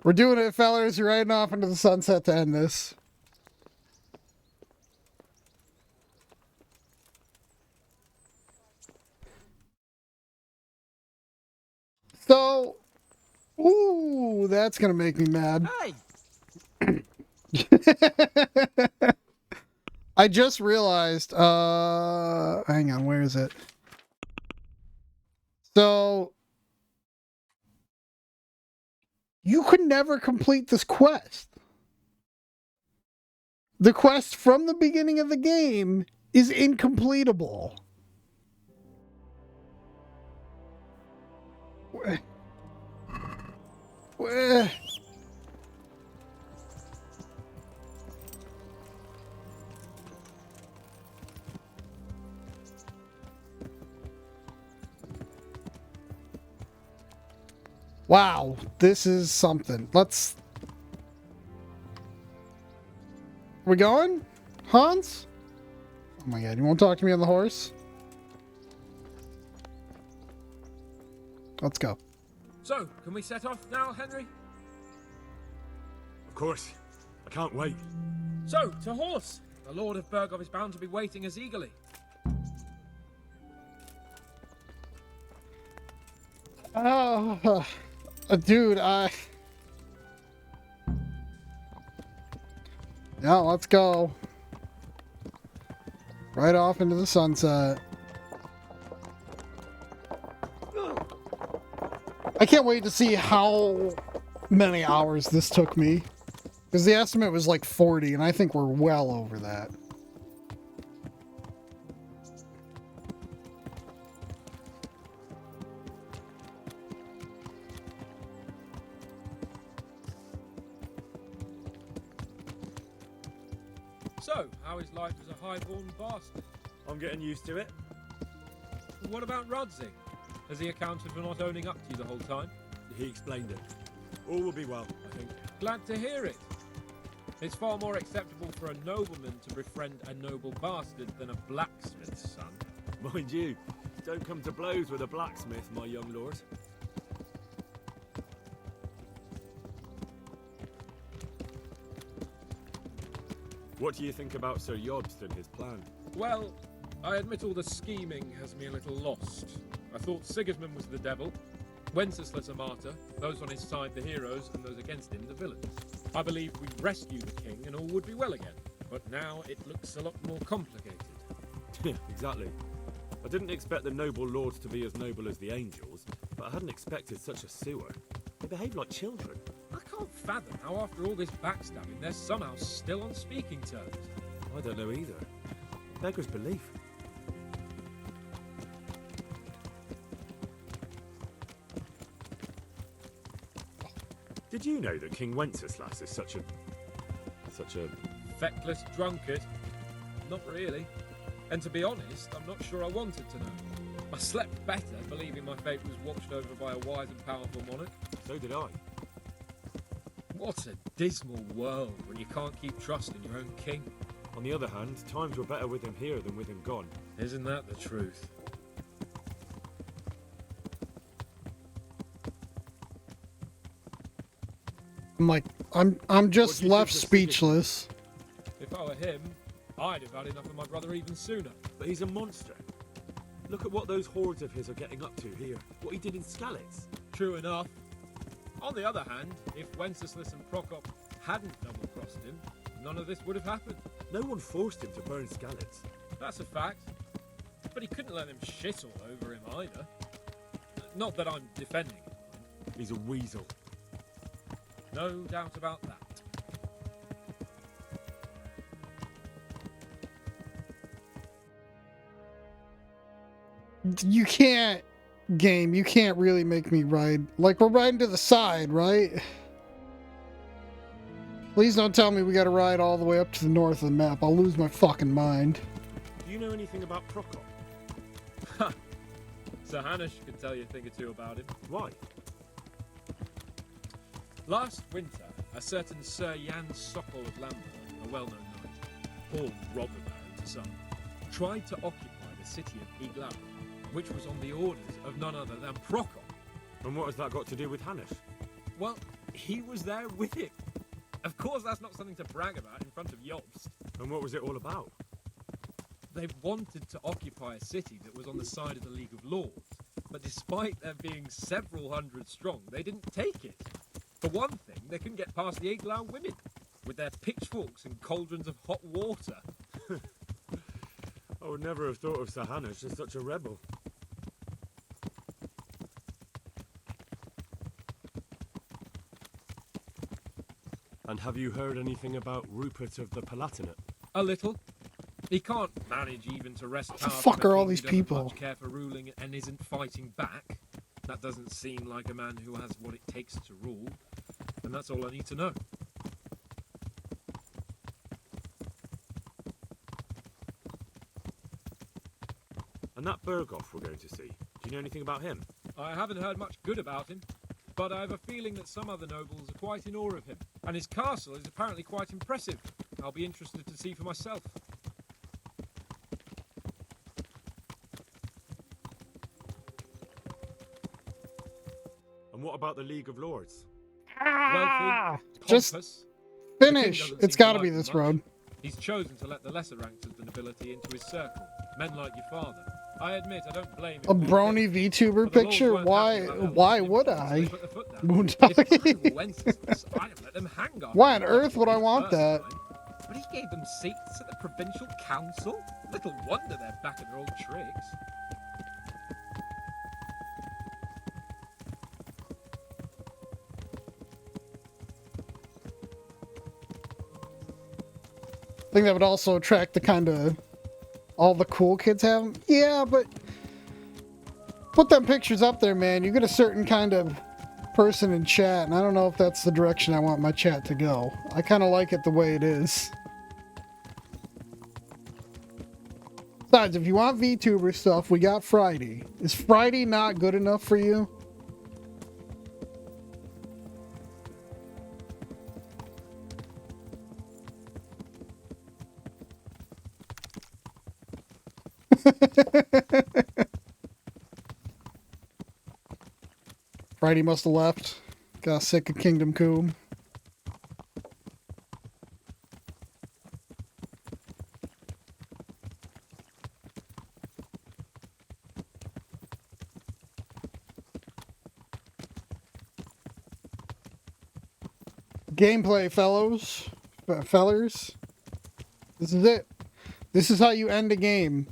We're doing it, fellas. You're riding off into the sunset to end this. So, ooh, that's gonna make me mad. Hey! I just realized, hang on, where is it? So, you could never complete this quest. The quest from the beginning of the game is incompletable. Where? Wow, this is something. Let's... We going? Hans? Oh my god, you won't talk to me on the horse? Let's go. So, can we set off now, Henry? Of course. I can't wait. So, to horse! The Lord of Burgov is bound to be waiting us eagerly. Oh, dude, Yeah, let's go. Right off into the sunset. I can't wait to see how many hours this took me. Because the estimate was like 40, and I think we're well over that. So, how is life as a highborn bastard? I'm getting used to it. What about Rodsey? Has he accounted for not owning up to you the whole time? He explained it. All will be well, I think. Glad to hear it. It's far more acceptable for a nobleman to befriend a noble bastard than a blacksmith's son. Mind you, don't come to blows with a blacksmith, my young lord. What do you think about Sir Jobst and his plan? Well, I admit all the scheming has me a little lost. I thought Sigismund was the devil, Wenceslas a martyr, those on his side the heroes, and those against him the villains. I believed we'd rescue the king and all would be well again, but now it looks a lot more complicated. Yeah, exactly. I didn't expect the noble lords to be as noble as the angels, but I hadn't expected such a sewer. They behave like children. I can't fathom how after all this backstabbing they're somehow still on speaking terms. I don't know either. Beggar's belief. Did you know that King Wenceslas is such a feckless drunkard? Not really. And to be honest, I'm not sure I wanted to know. I slept better believing my fate was watched over by a wise and powerful monarch. So did I. What a dismal world when you can't keep trusting your own king. On the other hand, times were better with him here than with him gone. Isn't that the truth? I'm just left speechless. If I were him, I'd have had enough of my brother even sooner. But he's a monster. Look at what those hordes of his are getting up to here. What he did in Skalitz. True enough. On the other hand, if Wenceslas and Prokop hadn't double-crossed him, none of this would have happened. No one forced him to burn Skalitz. That's a fact. But he couldn't let them shit all over him either. Not that I'm defending him. He's a weasel. No doubt about that. You can't, game, you can't really make me ride. Like, we're riding to the side, right? Please don't tell me we gotta ride all the way up to the north of the map. I'll lose my fucking mind. Do you know anything about Prokop? Ha! Sir Hanush could tell you a thing or two about him. Why? Last winter, a certain Sir Jan Sokol of Lamberg, a well-known knight, or robber baron to some, tried to occupy the city of Iglau, which was on the orders of none other than Prokop. And what has that got to do with Hanush? Well, he was there with him. Of course, that's not something to brag about in front of Jobst. And what was it all about? They wanted to occupy a city that was on the side of the League of Lords, but despite there being several hundred strong, they didn't take it. For one thing, they couldn't get past the Iglau women, with their pitchforks and cauldrons of hot water. I would never have thought of Sahanush as such a rebel. And have you heard anything about Rupert of the Palatinate? A little. He can't manage even to wrest the power fuck from a are all king these who doesn't people? much care for ruling and isn't fighting back. That doesn't seem like a man who has what it takes to rule. And that's all I need to know. And that Berghoff we're going to see, do you know anything about him? I haven't heard much good about him, but I have a feeling that some other nobles are quite in awe of him. And his castle is apparently quite impressive. I'll be interested to see for myself. And what about the League of Lords? Wealthy, Just pompous. finish. The king doesn't It's seem to got to like be them this much. road. He's chosen to let the lesser ranks of the nobility into his circle. Men like your father. I admit I don't blame him. A one brony bit. VTuber But the lords picture? weren't Why? happy about Why Elvis would Nimbus, so I? they put their foot down. If I Moondog. were Wenceslas, I'd have let them hang after Why on the earth would I want first that? time. But he gave them seats at the provincial council. Little wonder they're back at their old tricks. I think that would also attract the kind of all the cool kids have. Yeah, but put them pictures up there, man. You get a certain kind of person in chat, and I don't know if that's the direction I want my chat to go. I kind of like it the way it is. Besides, if you want VTuber stuff, we got Friday. Is Friday not good enough for you? Friday must have left. Got sick of Kingdom Come. Gameplay, fellows. Fellers. This is it. This is how you end a game.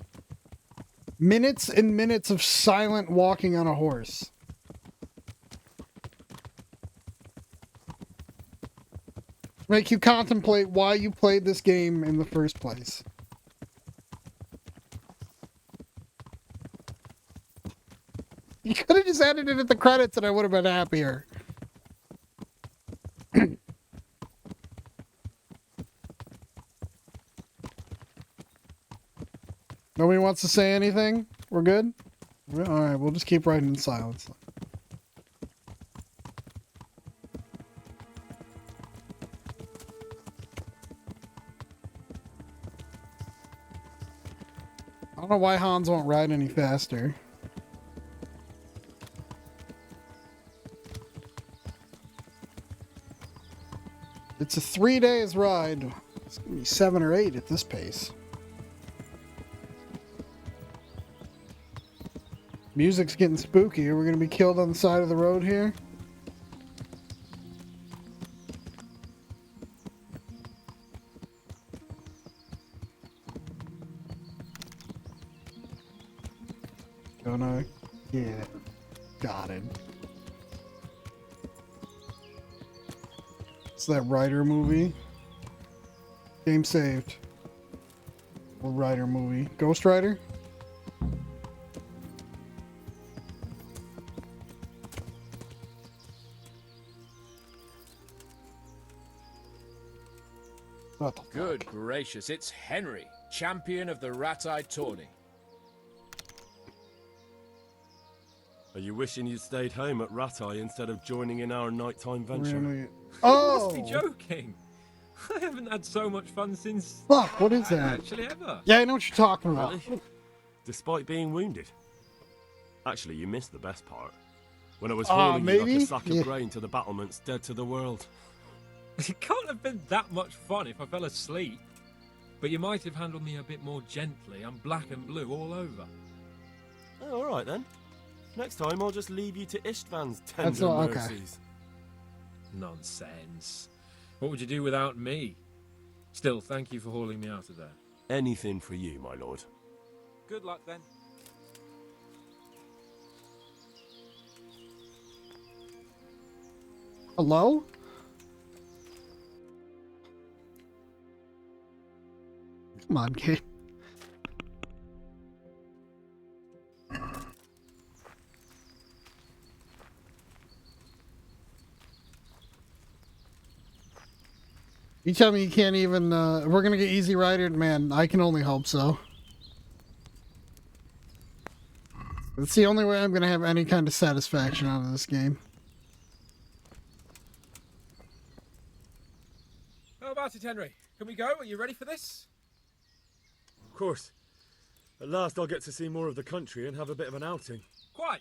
Minutes and minutes of silent walking on a horse. Make you contemplate why you played this game in the first place. You could have just added it at the credits and I would have been happier. Nobody wants to say anything? We're good? Alright, we'll just keep writing in silence. I don't know why Hans won't ride any faster. It's a 3 days ride. It's gonna be 7 or 8 at this pace. Music's getting spooky. Are we gonna be killed on the side of the road here? Gonna get got it. It's that Rider movie. Game saved. Or Rider movie. Ghost Rider? Good gracious, it's Henry, champion of the Rat-Eye tourney. Are you wishing you'd stayed home at Rat-Eye instead of joining in our nighttime venture? You Oh! must be joking. I haven't had so much fun since... Fuck, what is that? Actually, ever. Yeah, I know what you're talking about. Really? Despite being wounded? Actually, you missed the best part. When I was hauling you like maybe? a sack of Yeah. grain to the battlements, dead to the world. It can't have been that much fun if I fell asleep. But you might have handled me a bit more gently. I'm black and blue all over. Oh, alright then. Next time I'll just leave you to Istvan's That's tender all- okay. mercies. Nonsense. What would you do without me? Still, thank you for hauling me out of there. Anything for you, my lord. Good luck then. Hello? Come on, kid. You tell me you can't even, we're gonna get easy ridered? Man, I can only hope so. It's the only way I'm gonna have any kind of satisfaction out of this game. How about it, Henry? Can we go? Are you ready for this? Of course. At last I'll get to see more of the country and have a bit of an outing. Quite.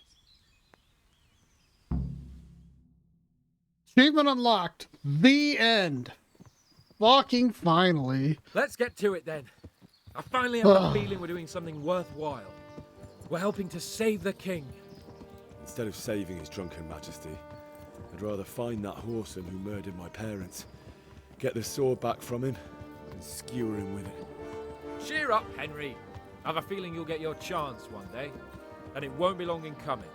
Achievement unlocked. The end. Fucking finally. Let's get to it then. I finally have the feeling we're doing something worthwhile. We're helping to save the king. Instead of saving his drunken majesty, I'd rather find that whoreson who murdered my parents, get the sword back from him, and skewer him with it. Cheer up, Henry. I have a feeling you'll get your chance one day, and it won't be long in coming.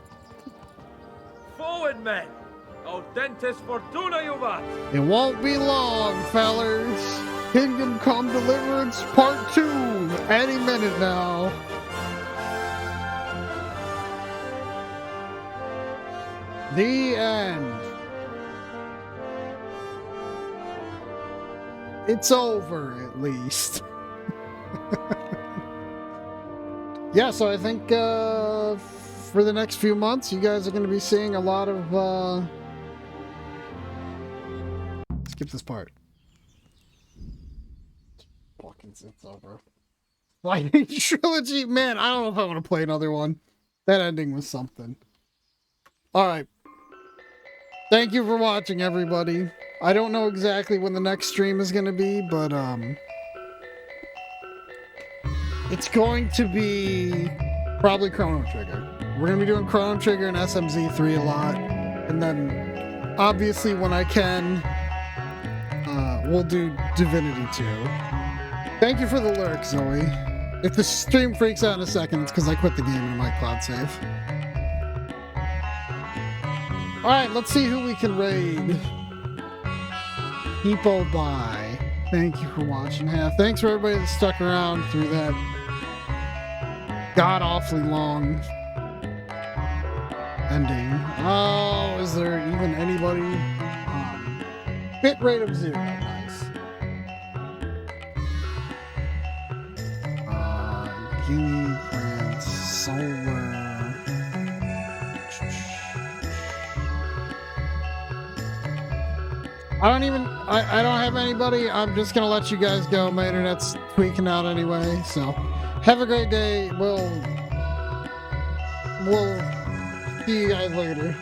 Forward, men! Audentes fortuna juvat! It won't be long, fellers. Kingdom Come Deliverance Part 2. Any minute now. The end. It's over, at least. Yeah, so I think for the next few months, you guys are going to be seeing a lot of... Skip this part. Fucking it's over. Lightning Trilogy? Man, I don't know if I want to play another one. That ending was something. Alright. Thank you for watching, everybody. I don't know exactly when the next stream is going to be, but, it's going to be probably Chrono Trigger. We're going to be doing Chrono Trigger and SMZ3 a lot. And then, obviously, when I can, we'll do Divinity 2. Thank you for the lurk, Zoe. If the stream freaks out in a second, it's because I quit the game and my cloud save. Alright, let's see who we can raid. People by. Thank you for watching. Thanks for everybody that stuck around through that god-awfully long ending. Oh, is there even anybody? Bit rate of 0. Nice. Guinea, France, Solar. I don't have anybody. I'm just gonna let you guys go. My internet's tweaking out anyway, so have a great day. We'll see you guys later.